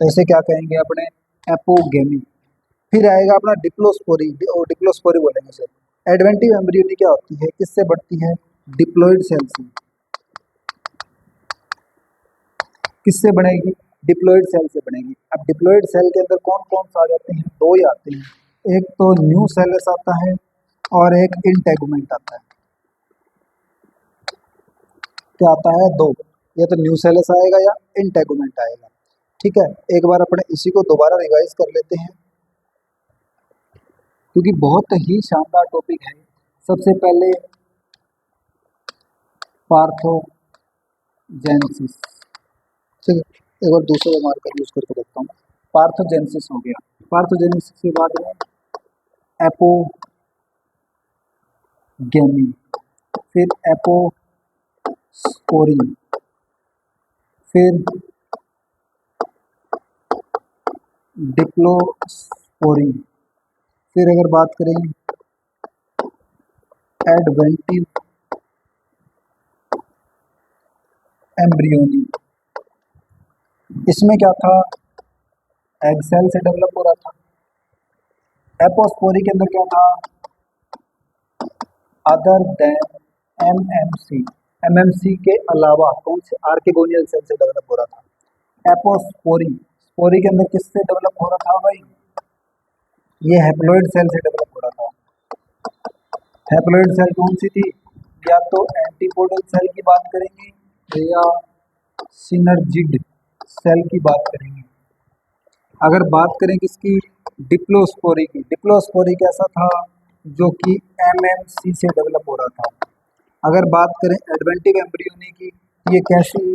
[SPEAKER 1] तो इसे क्या कहेंगे अपने, एपोगेमी। फिर आएगा अपना डिप्लोस्पोरी, और डिप्लोस्पोरी बोलेंगे सर। एडवेंटिव एम्ब्रियोनी क्या होती है, किससे बढ़ती है, डिप्लॉइड सेल से, किससे बनेगी, डिप्लॉइड सेल से बनेगी। अब डिप्लॉइड सेल के अंदर कौन कौन सा आ जाते हैं, दो ही आते हैं, एक तो न्यू सेलस आता है और एक इंटेगुमेंट आता है। क्या आता है, दो, या तो न्यू सेलस आएगा या इंटेगुमेंट आएगा, ठीक है। एक बार अपने इसी को दोबारा रिवाइज कर लेते हैं, क्योंकि बहुत ही शानदार टॉपिक है। सबसे पहले पार्थोजेनेसिस, ठीक है, एक बार दूसरा मार्कर यूज करके देखता हूँ। पार्थोजेनेसिस हो गया, पार्थोजेनेसिस के बाद में एपोगेमी, फिर एपोस्पोरी, फिर डिप्लोस्पोरी, फिर अगर बात करें एडवेंटिव एम्ब्रियोनी, इसमें क्या था, एग सेल से डेवलप हो रहा था। एपोस्पोरी के अंदर क्या था, अदर देन एमएमसी, एमएमसी के अलावा कौन से, आर्किगोनियल सेल से डेवलप हो रहा था। एपोस्पोरी, स्पोरी के अंदर किससे डेवलप हो रहा था भाई, ये हैप्लॉइड सेल से डेवलप हो रहा था। हैप्लॉइड सेल कौन सी थी? या तो एंटीपोडल सेल की बात करेंगे या सिनर्जिड सेल की बात करेंगे। अगर बात करें किसकी, डिप्लोस्पोरी की, डिप्लोस्पोरी कैसा था, जो कि एमएमसी से डेवलप हो रहा था। अगर बात करें एडवेंटिव एम्ब्रियोनी की, ये कैसी,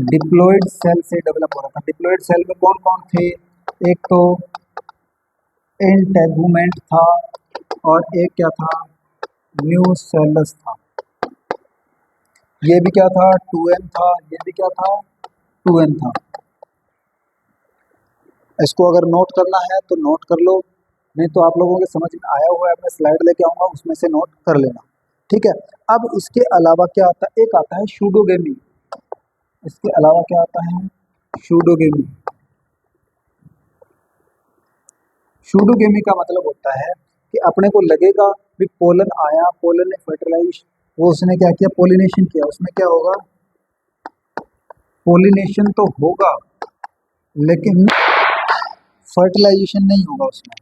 [SPEAKER 1] डिप्लॉइड सेल से डेवलप हो रहा था। डिप्लॉइड सेल में कौन कौन थे, एक तो इंटेगुमेंट था और एक क्या था, न्यूसेलस था। ये भी क्या था, 2n था, ये भी क्या था, 2n था। इसको अगर नोट करना है तो नोट कर लो, नहीं तो आप लोगों के समझ में आया हुआ है, मैं स्लाइड लेके आऊँगा उसमें से नोट कर लेना, ठीक है। अब इसके अलावा क्या आता है, एक आता है शूडोगेमी। इसके अलावा क्या आता है, शूडोगेमी। शूडोगेमी का मतलब होता है कि अपने को लगेगा भी पोलन आया, पोलन ने फर्टिलाइज, वो उसने क्या किया, पोलिनेशन किया, उसमें क्या होगा, पोलिनेशन तो होगा लेकिन फर्टिलाइजेशन नहीं होगा उसमें।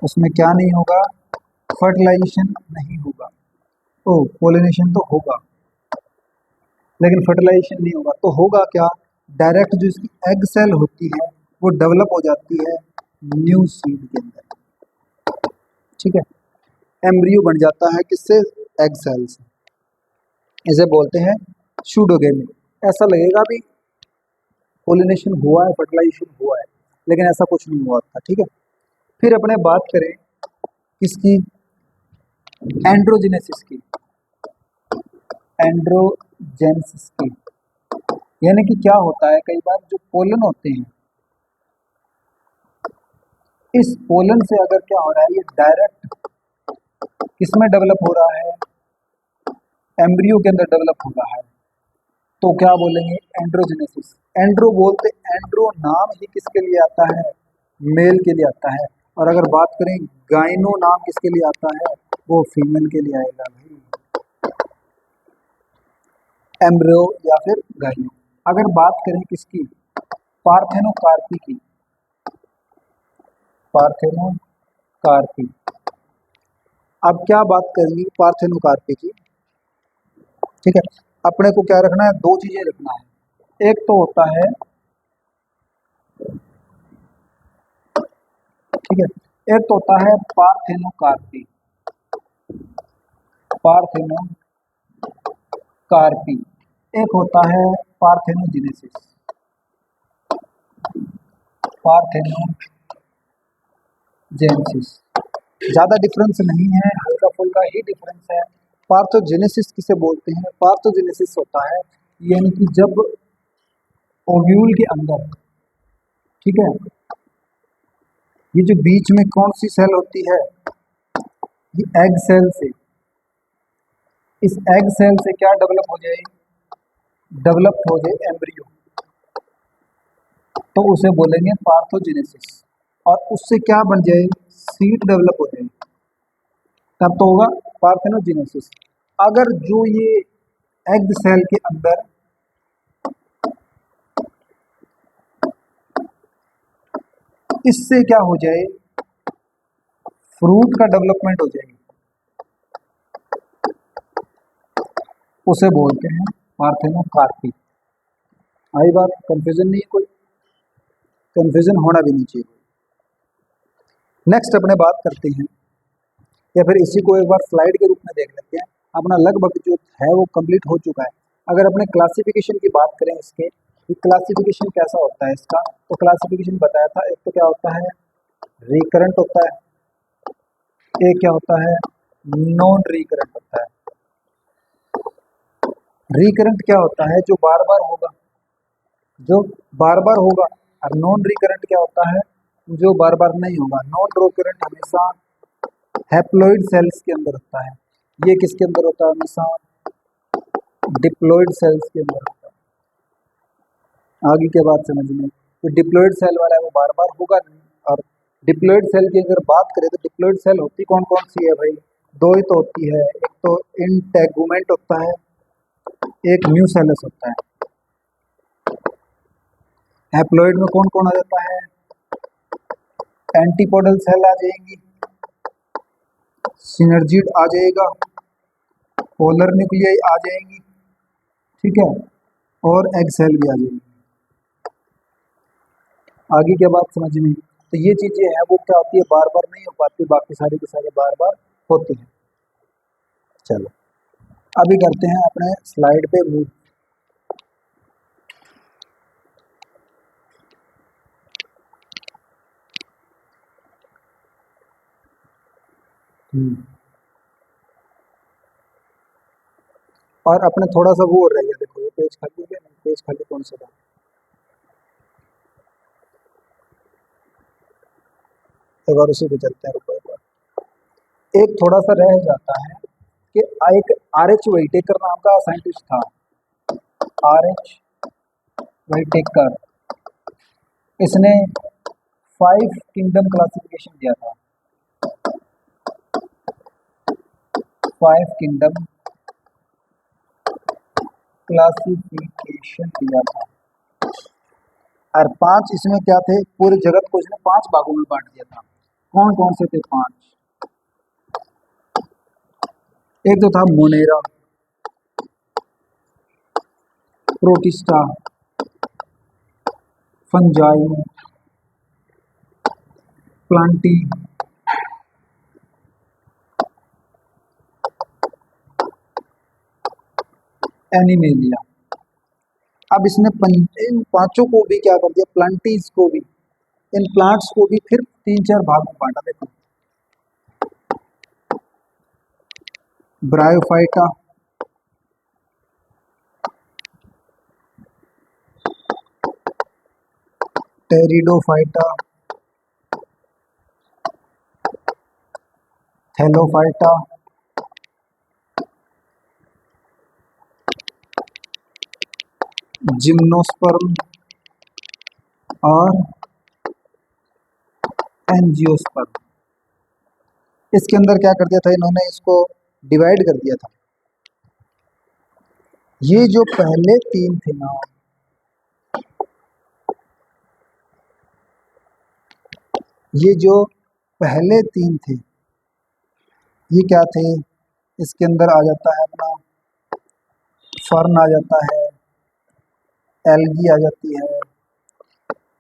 [SPEAKER 1] उसमें क्या नहीं होगा, फर्टिलाइजेशन नहीं होगा। तो पोलिनेशन तो होगा लेकिन फर्टिलाइजेशन नहीं होगा, तो होगा क्या, डायरेक्ट जो इसकी एग सेल होती है वो डेवलप हो जाती है न्यू सीड के अंदर, ठीक है। एम्ब्रियो बन जाता है किससे, एग सेल से। इसे बोलते हैं शूडोगेमी। ऐसा लगेगा भी पोलिनेशन हुआ है, फर्टिलाइजेशन हुआ है, लेकिन ऐसा कुछ नहीं हुआ था, ठीक है। फिर अपने बात करें किसकी, एंड्रोजेनेसिस की, एंड्रोजेनेसिस की, यानी कि क्या होता है, कई बार जो पोलन होते हैं, इस पोलन से अगर क्या हो रहा है, ये डायरेक्ट किसमें डेवलप हो रहा है, एम्ब्रियो के अंदर डेवलप हो रहा है, तो क्या बोलेंगे, एंड्रोजेनेसिस। एंड्रो बोलते, एंड्रो नाम ही किसके लिए आता है, मेल के लिए आता है। और अगर बात करें गाइनो नाम किसके लिए आता है, वो फीमेल के लिए आएगा भाई, एम्ब्रियो या फिर गाइनो। अगर बात करें किसकी, पार्थेनोकार्पी की, पार्थेनोकार्पी। अब क्या बात करेंगे पार्थेनोकार्पी की, ठीक है। अपने को क्या रखना है, दो चीजें रखना है। एक तो होता है, ठीक है, एक तो होता है पार्थेनोकार्पी, पार्थेनोकार्पी, एक होता है पार्थेनोजेनेसिस, पार्थेनोजेनेसिस। ज्यादा डिफरेंस नहीं है, हल्का फुल्का ही डिफरेंस है। पार्थोजेनेसिस किसे बोलते हैं, पार्थोजेनेसिस होता है यानी कि जब ओव्यूल के अंदर, ठीक है, ये जो बीच में कौन सी सेल होती है, ये एग सेल से, इस एग सेल से क्या डेवलप हो जाए, डेवलप हो जाए एम्ब्रियो, तो उसे बोलेंगे पार्थोजेनेसिस। और उससे क्या बन जाए, सीड डेवलप हो जाए, तब तो होगा पार्थेनोजेनेसिस। अगर जो ये एग सेल के अंदर इससे क्या हो जाए, फ्रूट का डेवलपमेंट हो जाएगी, उसे बोलते हैं पार्थेनोकार्पी। आई बात, कंफ्यूजन नहीं है कोई, कंफ्यूजन होना भी नहीं चाहिए। नेक्स्ट अपने बात करते हैं, या फिर इसी को एक बार स्लाइड के रूप में देख लेते हैं। अपना लगभग जो है वो कंप्लीट हो चुका है। अगर अपने क्लासिफिकेशन की बात करें इसके, कि क्लासिफिकेशन कैसा होता है इसका, तो क्लासिफिकेशन बताया था, एक तो क्या होता है, रिकरेंट होता है, एक क्या होता है, नॉन रिकरेंट होता है। रिकरेंट क्या होता है, जो बार बार होगा, जो बार बार होगा। और नॉन रिकरेंट क्या होता है, जो बार बार नहीं होगा। नॉन रिकरेंट हमेशा हैप्लॉइड सेल्स के अंदर होता है, ये किसके अंदर होता है, हमेशा डिप्लॉइड सेल्स के अंदर होता है। आगे के बात समझ में, तो डिप्लॉइड सेल वाला है वो बार बार होगा नहीं। और डिप्लॉइड सेल की अगर बात करें तो डिप्लॉइड सेल होती कौन कौन सी है भाई, दो ही तो होती है, एक तो इंटेगुमेंट होता है, एक न्यूसेलस होता है। हैप्लॉइड में कौन कौन आ जाता है, एंटीपोडल सेल आ जाएंगी, सिनर्जिड आ जाएगा, पोलर न्यूक्लियाई आ जाएंगी, ठीक है, और एग सेल भी आ जाएंगी। आगे क्या बात समझ में? तो ये चीजें हैं वो क्या होती है, बार बार नहीं हो पाती, बाकी सारे के सारे बार बार होते हैं। चलो अभी करते हैं अपने स्लाइड पे मूव। और अपने थोड़ा सा वो रह गया, देखो ये पेज खाली है, पेज खाली कौन सा था, एक बार उसी पे चलते हैं, रुको एक बार। एक थोड़ा सा रह जाता है कि एक आर.एच. व्हिटेकर नाम का साइंटिस्ट था, आर.एच. व्हिटेकर, इसने 5 किंगडम क्लासिफिकेशन दिया था, 5 किंगडम क्लासिफिकेशन दिया था। और 5 इसमें क्या थे, पूरे जगत को इसने 5 भागों में बांट दिया था। कौन कौन से थे 5? एक तो था Monera, protista, fungi, Plantae, animalia. अब इसने इन पांचों को भी क्या कर दिया, प्लांटीज को भी, इन प्लांट्स को भी फिर 3-4 भाग में बांटा। देखो ब्रायोफाइटा, टेरिडोफाइटा, थैलोफाइटा, जिम्नोस्पर्म और एंजियोस्पर्म। इसके अंदर क्या कर दिया था इन्होंने, इसको डिवाइड कर दिया था। ये जो पहले 3 थे ना, ये जो पहले 3 थे ये क्या थे, इसके अंदर आ जाता है अपना फर्न आ जाता है, एल्गी आ जाती है,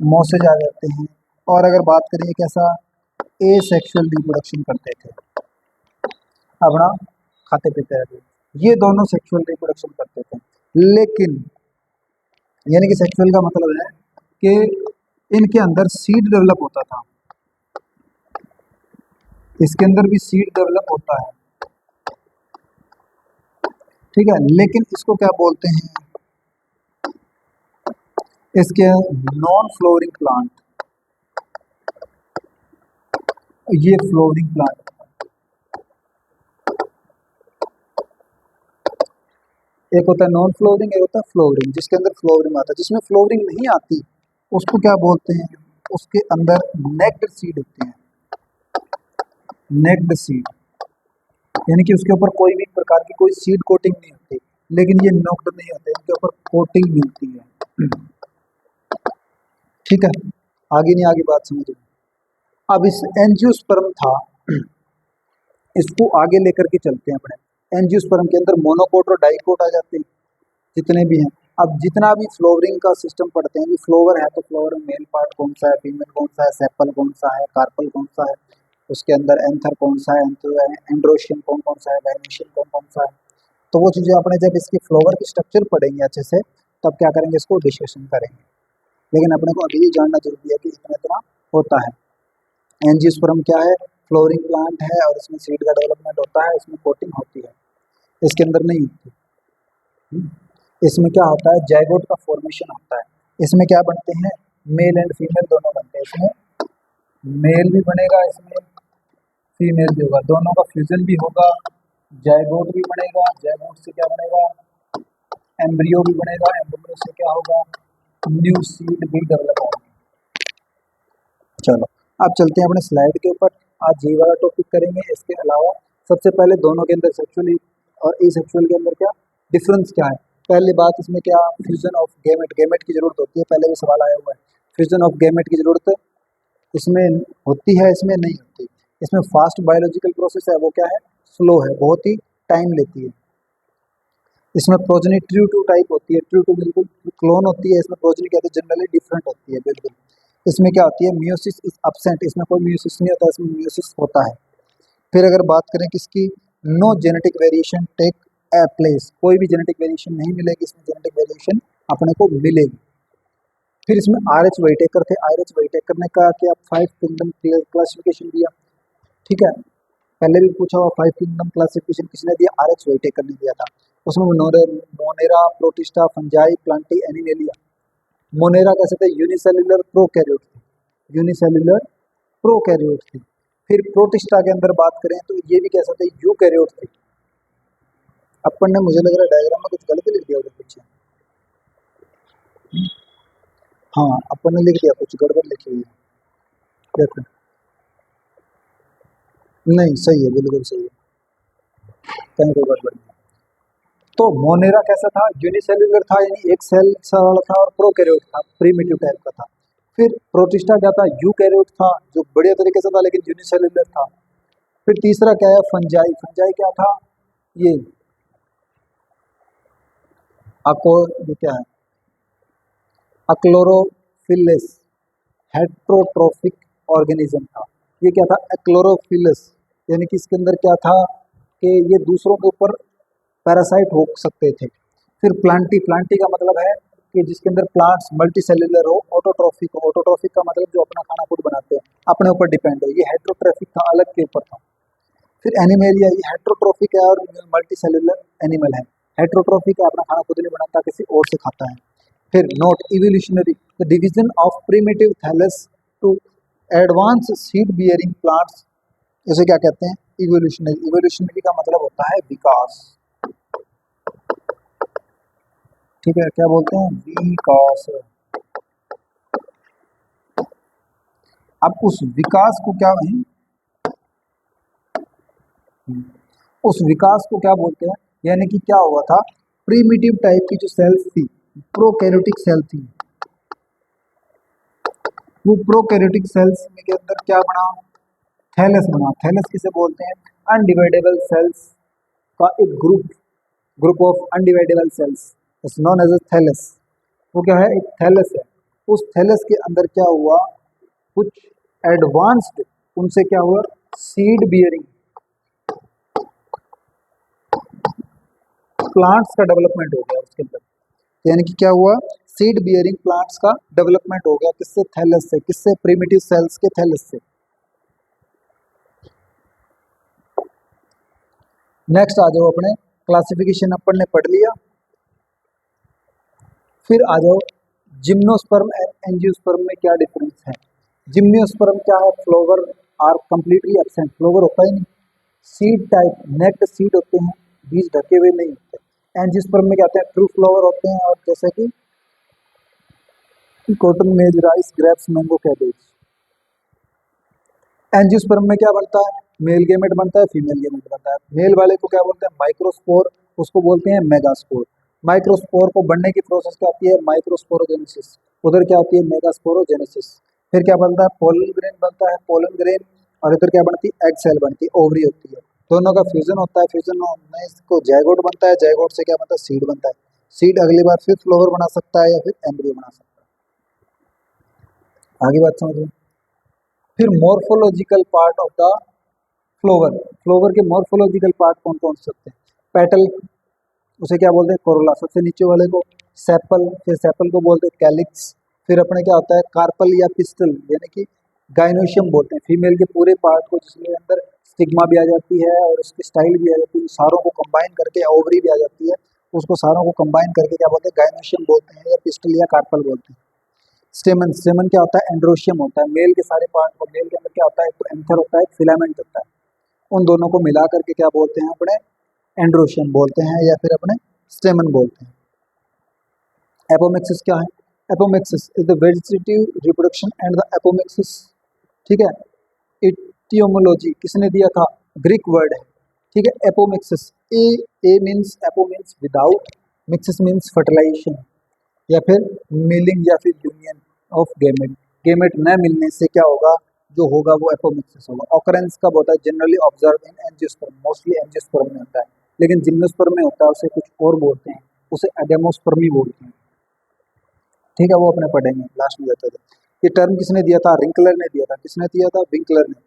[SPEAKER 1] मोसेज आ जाते हैं। और अगर बात करें कैसा, एसेक्सुअल रिप्रोडक्शन करते थे, अपना खाते पीते रहते, ये दोनों सेक्सुअल रिप्रोडक्शन करते थे। लेकिन यानी कि सेक्सुअल का मतलब है कि इनके अंदर सीड डेवलप होता था, इसके अंदर भी सीड डेवलप होता है, ठीक है। लेकिन इसको क्या बोलते हैं, इसके नॉन फ्लोरिंग प्लांट, ये फ्लोरिंग प्लांट, एक होता है नॉन फ्लोरिंग, एक होता है फ्लोरिंग। जिसके अंदर फ्लोरिंग आता है, जिसमें फ्लोरिंग नहीं आती उसको क्या बोलते हैं, उसके अंदर नेक्ड सीड होते हैं, नेक्ड सीड, यानी कि उसके ऊपर कोई भी प्रकार की कोई सीड कोटिंग नहीं होती। लेकिन ये नोक्ड नहीं होते, इनके ऊपर कोटिंग मिलती है, ठीक है। आगे नहीं आगे बात समझ में। अब इस एंजियोस्पर्म था, इसको आगे लेकर के चलते हैं अपने। एंजियोस्पर्म के अंदर मोनोकोट और डाइकोट आ जाते हैं जितने भी हैं। अब जितना भी फ्लोवरिंग का सिस्टम पढ़ते हैं, फ्लोवर है तो फ्लोवर में मेल पार्ट कौन सा है, फीमेल कौन सा है, सेपल कौन सा है, कार्पल कौन सा है, उसके अंदर एंथर कौन सा है, एंड्रोशियम कौन कौन सा है, गायनेशियम कौन कौन सा है। तो वो चीज़ें अपने जब इसकी फ्लोवर की स्ट्रक्चर पढ़ेंगे अच्छे से, तब क्या करेंगे, इसको डिस्कशन करेंगे। लेकिन अपने को अभी ये जानना जरूरी है कि इतना इतना होता है। एंजियोस्पर्म क्या है, फ्लोरिंग प्लांट है और इसमें सीड का डेवलपमेंट होता है, इसमें कोटिंग होती है, इसके अंदर नहीं होती। इसमें क्या होता है, जाइगोट का फॉर्मेशन होता है। इसमें क्या बनते हैं, मेल एंड फीमेल दोनों बनते हैं, इसमें मेल भी बनेगा, इसमें फीमेल भी होगा, दोनों का फ्यूजन भी होगा, जाइगोट भी बनेगा, जाइगोट से क्या बनेगा, एम्ब्रियो भी बनेगा, एम्ब्रियो से क्या होगा, न्यू सीड भी डेवलप होगा। चलो अब चलते हैं अपने स्लाइड के ऊपर। आज ये वाला टॉपिक करेंगे। इसके अलावा सबसे पहले दोनों के अंदर सेक्सुअल और एसेक्सुअल के अंदर क्या डिफरेंस क्या है। पहली बात, इसमें क्या फ्यूजन ऑफ गैमेट, गैमेट की जरूरत होती है, पहले भी सवाल आया हुआ है, फ्यूजन ऑफ गैमेट की जरूरत इसमें होती है, इसमें नहीं होती। इसमें फास्ट बायोलॉजिकल प्रोसेस है, वो क्या है, स्लो है, बहुत ही टाइम लेती है। इसमें प्रोजनी ट्रू टू टाइप होती है, ट्रू टू बिल्कुल क्लोन होती है, इसमें प्रोजनी कहते हैं जनरली डिफरेंट होती है बिल्कुल। इसमें क्या होती है, मियोसिस इज absent, इसमें कोई मियोसिस नहीं होता, इसमें मियोसिस होता है। फिर अगर बात करें किसकी, no genetic variation take a place, कोई भी जेनेटिक वेरिएशन नहीं मिलेगी, इसमें जेनेटिक वेरिएशन अपने को मिलेगी। फिर इसमें आर एच वाइटेकर थे, आर एच वाइटेकर ने कहा कि आप 5 किंगडम क्लासिफिकेशन दिया, ठीक है। पहले भी पूछा हुआ 5 किंगडम क्लासिफिकेशन किसने दिया, आर एच वाइटेकर ने दिया था। उसमें Monera, protista, fungi, Plantae, animalia. Monera कैसे थे, यूनिसेल्युलर प्रोकैरियोट थे, यूनिसेल्युलर प्रोकैरियोट थे। फिर प्रोटिस्टा के अंदर बात करें तो ये भी कैसे थे, यूकैरियोट थे। अपन ने, मुझे लग रहा है डायग्राम में कुछ गलत लिख दिया उधर पीछे, हाँ अपन ने लिख दिया कुछ गड़बड़ लिखी हुई है, देखो नहीं सही है, बिल्कुल सही है, कहीं कोई गड़बड़ नहीं। तो मोनेरा कैसा था, यूनिसेल्युलर था, यानी एक सेल वाला था, और प्रोकैरियोट था, प्रीमिटिव टाइप का था। फिर प्रोटिस्टा क्या था, यूकैरियोट था, जो बढ़िया तरीके से था लेकिन यूनिसेल्युलर था। फिर तीसरा क्या है, फंजाई, फंजाई क्या था, ये अको, ये क्या है, अक्लोरोफिलस, हेट्रोट्रोफिक ऑर्गेनिज्म था। ये क्या था, एक्लोरोफिलस, यानी कि इसके अंदर क्या था कि ये दूसरों के ऊपर पैरासाइट हो सकते थे। फिर प्लांटी, प्लांटी का मतलब है कि जिसके अंदर प्लांट्स मल्टी सेल्युलर हो, ऑटोट्रॉफिक हो, ऑटोट्रॉफिक का मतलब जो अपना खाना खुद बनाते हैं, अपने ऊपर डिपेंड हो। ये हेट्रोट्रॉफिक था, अलग के ऊपर था। फिर एनिमेलिया, ये हेट्रोट्रॉफिक है और मल्टी सेल्युलर एनिमल है। हेट्रोट्रॉफिक है, अपना खाना खुद नहीं बनाता, किसी और से खाता है। फिर note evolutionary, the division of primitive thallus to advance seed bearing plants, इसे क्या कहते हैं, इवोल्यूशनरी। इवोल्यूशनरी का मतलब होता है विकास, ठीक है, क्या बोलते हैं, विकास। अब उस विकास को क्या है, उस विकास को क्या बोलते हैं, यानी कि क्या हुआ था, प्रीमिटिव टाइप की जो सेल्स थी, प्रोकैरियोटिक सेल थी, वो प्रोकैरियोटिक सेल्स में के अंदर क्या बना, थैलस बना। थैलस किसे बोलते हैं, अनडिवाइडेबल सेल्स का एक ग्रुप, group of undividable cells is known as a thallus. वो क्या है, एक थैलस है। उस थैलस के अंदर क्या हुआ, कुछ एडवांस्ड, उनसे क्या हुआ, सीड बियरिंग प्लांट्स का डेवलपमेंट हो गया उसके अंदर। यानी कि क्या हुआ, सीड बियरिंग प्लांट्स का डेवलपमेंट हो गया, किससे, थैलस से। किससे, प्रिमिटिव सेल्स के थैलस से। नेक्स्ट आ जाओ, अपने क्लासिफिकेशन अपन ने पढ़ लिया। फिर आ जाओ जिम्नोस्पर्म एंड एंजियोस्पर्म में क्या डिफरेंस है। जिम्नोस्पर्म क्या है, flower are completely absent, flower होता ही नहीं, सीड टाइप नेक्ड सीड होते हैं, बीज ढके हुए नहीं होते। एंजियोस्पर्म में क्या होते हैं, ट्रू फ्लावर होते हैं, और जैसे कि कॉटन, मेज, rice, grapes, mango, cabbage. Angiosperm में क्या बनता है, मेल गेमेट बनता है, फीमेल गेमेट बनता है। मेल वाले को क्या बोलते हैं, माइक्रोस्पोर, उसको बोलते हैं मेगास्पोर। माइक्रोस्पोर को बढ़ने की प्रोसेस क्या होती है, माइक्रोस्पोरोजेनेसिस। उधर क्या होती है, मेगास्पोरोजेनेसिस। फिर क्या बनता है, पोलन ग्रेन बनता है, पोलन ग्रेन। और इधर क्या बनती है, एग सेल बनती है, ओवरी होती है। दोनों का फ्यूजन होता है, फ्यूजन में इसको जायगोट बनता है, जायगोट से क्या बनता है, सीड बनता है। सीड अगली बार फिर फ्लावर बना सकता है या फिर एम्ब्रियो बना सकता है। आगे बात समझ में। फिर morphological part of the flower, flower के मॉर्फोलॉजिकल पार्ट कौन कौन से होते हैं, पेटल, उसे क्या बोलते हैं, कोरोला, सबसे नीचे वाले को सेपल, फिर सेपल को बोलते हैं कैलिक्स। फिर अपने क्या होता है, कार्पल या पिस्टल, यानी कि गाइनोशियम बोलते हैं फीमेल के पूरे पार्ट को, जिसमें अंदर स्टिग्मा भी आ जाती है और उसकी स्टाइल भी आ जाती है, सारों को कंबाइन करके, या ओवरी भी आ जाती है, उसको सारों को कंबाइन करके क्या बोलते हैं, गाइनोशियम बोलते हैं, या पिस्टल या कार्पल बोलते हैं। स्टेमन, स्टेमन क्या होता है, एंड्रोशियम होता है। मेल के सारे पार्ट को, मेल के अंदर क्या होता है, एक एंथर होता है, एक फिलामेंट होता है, उन दोनों को मिला करके क्या बोलते हैं, अपने एंड्रोशियम बोलते हैं या फिर अपने स्टेमन बोलते हैं। एपोमिक्सिस क्या है, apomixis is the vegetative reproduction and the apomixis, ठीक है। इटियोमोलॉजी किसने दिया था, ग्रीक वर्ड है, ठीक है। Apomixis, a means, apo means without, mixis means fertilization या फिर मिलिंग या फिर यूनियन ऑफ गैमेट। गेमेट न मिलने से क्या होगा, जो होगा वो एपोमिक्सिस होगा। ऑकरेंस कब होता है, generally observe in angiosperm, mostly angiosperm में होता है, लेकिन जिम्नोस्पर्म में होता है उसे कुछ और बोलते हैं, उसे एडेमोस्पर्मी बोलते हैं। ठीक है, वो अपने पढ़ेंगे लास्ट में जाते थे। ये टर्म किसने दिया था, रिंकलर ने दिया था। किसने दिया था, विंकलर ने।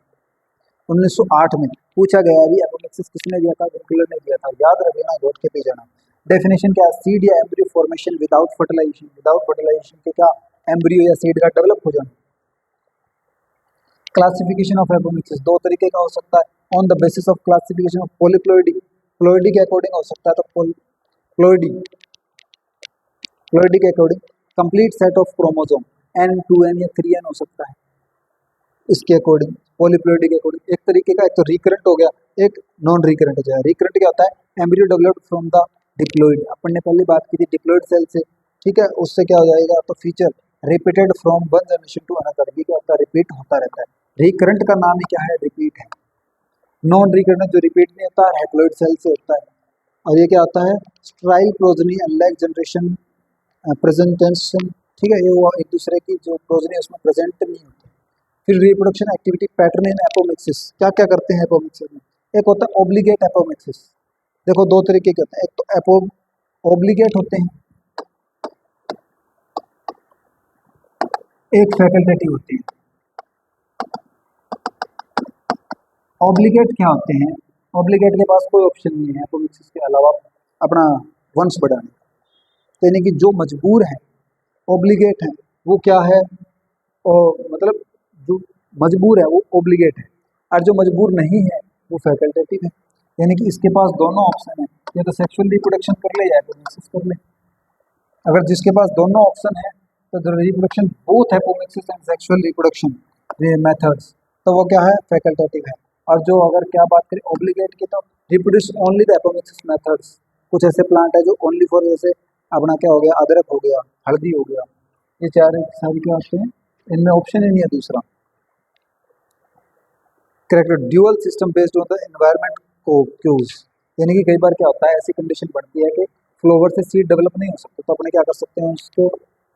[SPEAKER 1] 1908 में पूछा गया अभी एपोमिक्सिस किसने दिया था, विंकलर ने दिया था। याद रखना, घोट के पी जाना। डेफिनेशन क्या है, सीड या embryo formation without fertilisation. Without fertilisation के क्या, एम्ब्रियो या सीड का डेवलप हो जाना। क्लासिफिकेशन ऑफ एपोमिक्सिस दो तरीके का हो सकता है, on the basis of classification of polyploidy, ploidy के अकॉर्डिंग हो सकता है, तो प्लोइडी, प्लोइडी के according complete set of chromosome N2N या 3N हो सकता है, इसके अकॉर्डिंग पॉलीप्लोइडी के अकॉर्डिंग। एक तरीके का, एक तो रिकरेंट हो गया, एक नॉन रिकरेंट हो जाएगा। रिकरेंट क्या होता है, embryo developed from the diploid, अपन ने पहले बात की थी डिप्लॉइड सेल से, ठीक है, उससे क्या हो जाएगा, तो feature repeated from one generation to another, ये क्या होता है, रिपीट होता रहता है। रिकरेंट का नाम ही क्या है, रिपीट है। नॉन रिकरेंट जो रिपीट नहीं होता है, हैप्लॉइड सेल से होता है। और ये क्या होता है, स्ट्राइल प्रोजनी अनलाइक जनरेशन प्रेजेंटेशन, ठीक है, ये वो एक दूसरे की जो प्रोजनी उसमें प्रेजेंट नहीं होती। फिर reproduction activity pattern in apomixis, क्या क्या करते हैं एपोमिक्सिस में। एक होता है ओब्लिगेट एपोमिक्सिस, देखो दो तरीके के होते हैं, एक तो एपो ओब्लिगेट होते हैं, एक फैकल्टेटिव होती है। ऑब्लिगेट क्या होते हैं, ऑब्लिगेट के पास कोई ऑप्शन नहीं है एपोमिक्सिस के अलावा अपना वंश बढ़ाने का, तो यानी कि जो मजबूर है, ऑब्लिगेट है, वो क्या है, और मतलब जो मजबूर है वो ऑब्लिगेट है, और जो मजबूर नहीं है वो फैकल्टेटिव है। यानी कि इसके पास दोनों ऑप्शन है, या तो सेक्सुअल रिप्रोडक्शन कर ले या एपोमिक्सिस कर ले। अगर जिसके पास दोनों ऑप्शन है, तो the reproduction both apomixis and sexual reproduction methods, तो वो क्या है, फैकल्टेटिव है। और जो अगर क्या बात करें ऑब्लिगेट की, तो reproduce only the apomixis methods. कुछ ऐसे प्लांट है जो ओनली फॉर, जैसे अपना क्या हो गया, अदरक हो गया, हल्दी हो गया, ये चार सारी क्या होते हैं, इनमें ऑप्शन ही नहीं है दूसरा। Correct, dual system based on the environment को क्यूज, यानी कि कई बार क्या होता है, ऐसी कंडीशन बढ़ती है कि फ्लोवर से सीड डेवलप नहीं हो सकता, तो अपने क्या कर सकते हैं, उसको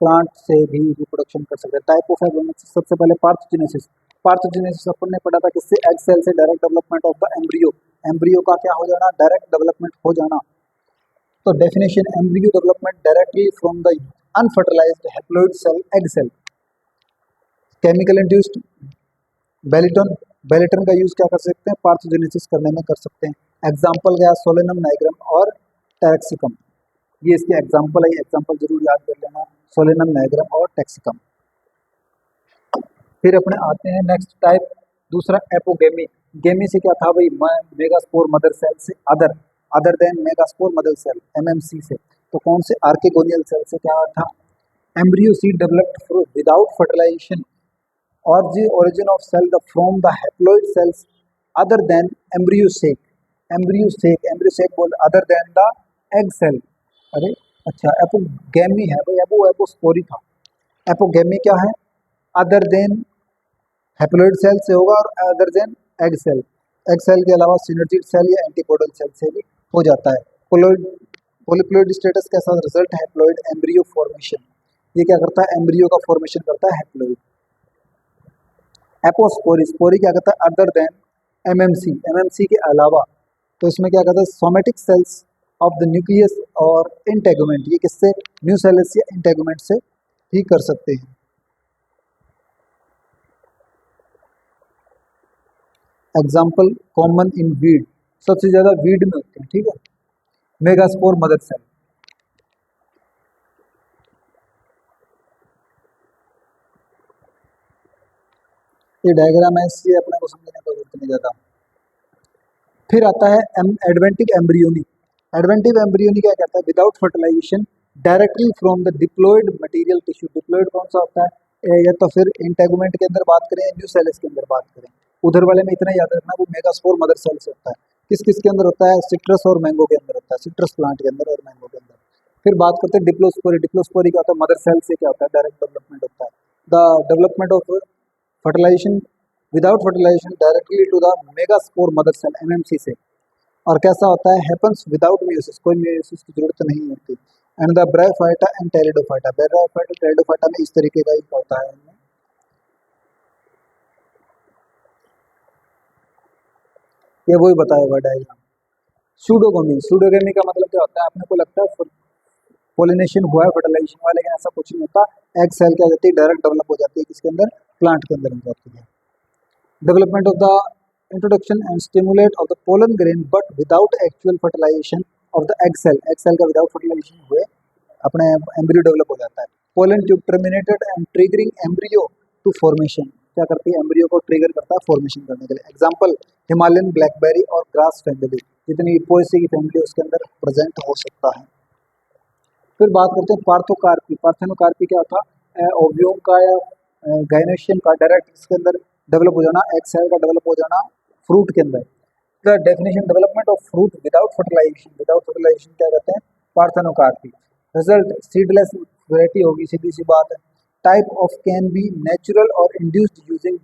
[SPEAKER 1] प्लांट से भी रिप्रोडक्शन कर सकते हैं। टाइप ऑफ एपोमिक्सिस, सबसे पहले पार्थोजेनेसिस। पार्थोजेनेसिस अपन ने पढ़ा था किससे, एग सेल से direct development of the embryo, embryo का क्या हो जाना, डायरेक्ट डेवलपमेंट हो जाना। तो definition, embryo development directly from the unfertilized haploid cell, egg cell. Chemical induced बेलिटन, बेलिटन का यूज क्या कर सकते हैं, पार्थोजेनेसिस करने में कर सकते हैं। एग्जाम्पल क्या, सोलेनम नाइग्रम और टैक्सिकम, ये इसके एग्जाम्पल है, एग्जाम्पल जरूर याद कर लेना, सोलेनम नाइग्रम और टैक्सिकम। फिर अपने आते हैं नेक्स्ट टाइप, दूसरा एपोगेमी। गेमी से क्या था भाई, मेगास्पोर मदर सेल से other than megaspore mother cell, MMC से। तो कौन से, आर्किगोनियल सेल से क्या था, embryo seed developed without fertilisation, or the origin of cell the from the haploid cells other than embryo sac, embryo sac बोल other than the egg cell। अरे अच्छा, एपोगेमी है भाई, वो एपोस्पोरी था। एपोगेमी क्या है, अदर देन हैप्लॉइड सेल से होगा और other than egg cell, egg cell के अलावा सिनर्जिड सेल या एंटीपोडल सेल से भी हो जाता है। पोलोइड, पोलिप्लोइड स्टेटस के साथ रिजल्ट हैप्लॉइड एम्ब्रियो फॉर्मेशन, ये क्या करता है, एम्ब्रियो का फॉर्मेशन करता है हैप्लॉइड। एपोस्पोरी, स्पोरी क्या कहता है, अदर देन एमएमसी, एमएमसी के अलावा, तो इसमें क्या कहता है, somatic cells of the nucleus और इंटेगुमेंट, ये किससे, न्यूसेलस या इंटेगुमेंट से भी कर सकते हैं। एग्जाम्पल कॉमन इन वीड, सबसे ज्यादा वीड में होते हैं, ठीक है। मेगास्पोर मदर सेल, ये डायग्राम है, इसलिए अपने को समझने की जरूरत नहीं ज्यादा। फिर आता है एडवेंटिक एम्ब्रियोनी। एडवेंटिव एम्ब्रियोनी क्या कहता है, without fertilisation directly from the diploid material tissue. Diploid कौन सा होता है, या तो फिर इंटेगुमेंट के अंदर बात करें, न्यूसेलस के अंदर बात करें, उधर वाले में इतना याद रखना, वो मेगास्पोर मदर सेल से होता है। किस किस के अंदर होता है, सिट्रस और मैंगो के अंदर होता है, सिट्रस प्लांट के अंदर और मैंगो के अंदर। फिर बात करते हैं डिप्लोस्पोरी। डिप्लोस्पोरी क्या होता है, मदर सेल से क्या होता है, डायरेक्ट डेवलपमेंट होता है। The development of fertilisation without fertilisation directly to the megaspore mother cell, MMC से। और कैसा होता है, हैपन्स विदाउट म्यूसिस, कोई म्यूसिस की जरूरत नहीं होती। And the Bryophyta and Pteridophyta, Bryophyta Pteridophyta में इस तरीके का ही होता है, ये वही बताया हुआ डायग्राम। सूडोगोमी, सूडोगोमी का मतलब क्या होता है, अपने को लगता है पोलिनेशन हुआ है, फर्टिलाइजेशन हुआ है, लेकिन ऐसा कुछ नहीं होता। एग सेल क्या हो जाती है, डायरेक्ट डेवलप हो जाती है, किसके अंदर, प्लांट के अंदर हो जाती है। Development of the introduction and stimulate of the pollen grain but without actual fertilisation of the egg cell, egg cell का विदाउट फर्टिलाइजेशन हुए अपने एम्ब्रियो डेवलप हो जाता है। Pollen tube terminated and triggering embryo to formation, क्या करती है, एम्ब्रियो को ट्रिगर करता है फॉर्मेशन करने के लिए। एग्जांपल हिमालयन ब्लैकबेरी और ग्रास फैमिली, जितनी पोएसी की फैमिली उसके अंदर प्रेजेंट हो सकता है। फिर बात करते हैं पार्थोकार्पी। पार्थेनोकार्पी क्या था, ओव्यूम का या गाइनेशियम का डायरेक्ट इसके अंदर डेवलप हो जाना, एग सेल का डेवलप हो जाना फ्रूट के अंदर। The definition, development of fruit without fertilisation, without fertilisation क्या कहते हैं, पार्थेनोकार्पी। रिजल्ट सीडलेस वैरायटी होगी, सीधी सी बात है। Type of can be natural और इंड्यूस्ड यूजिंग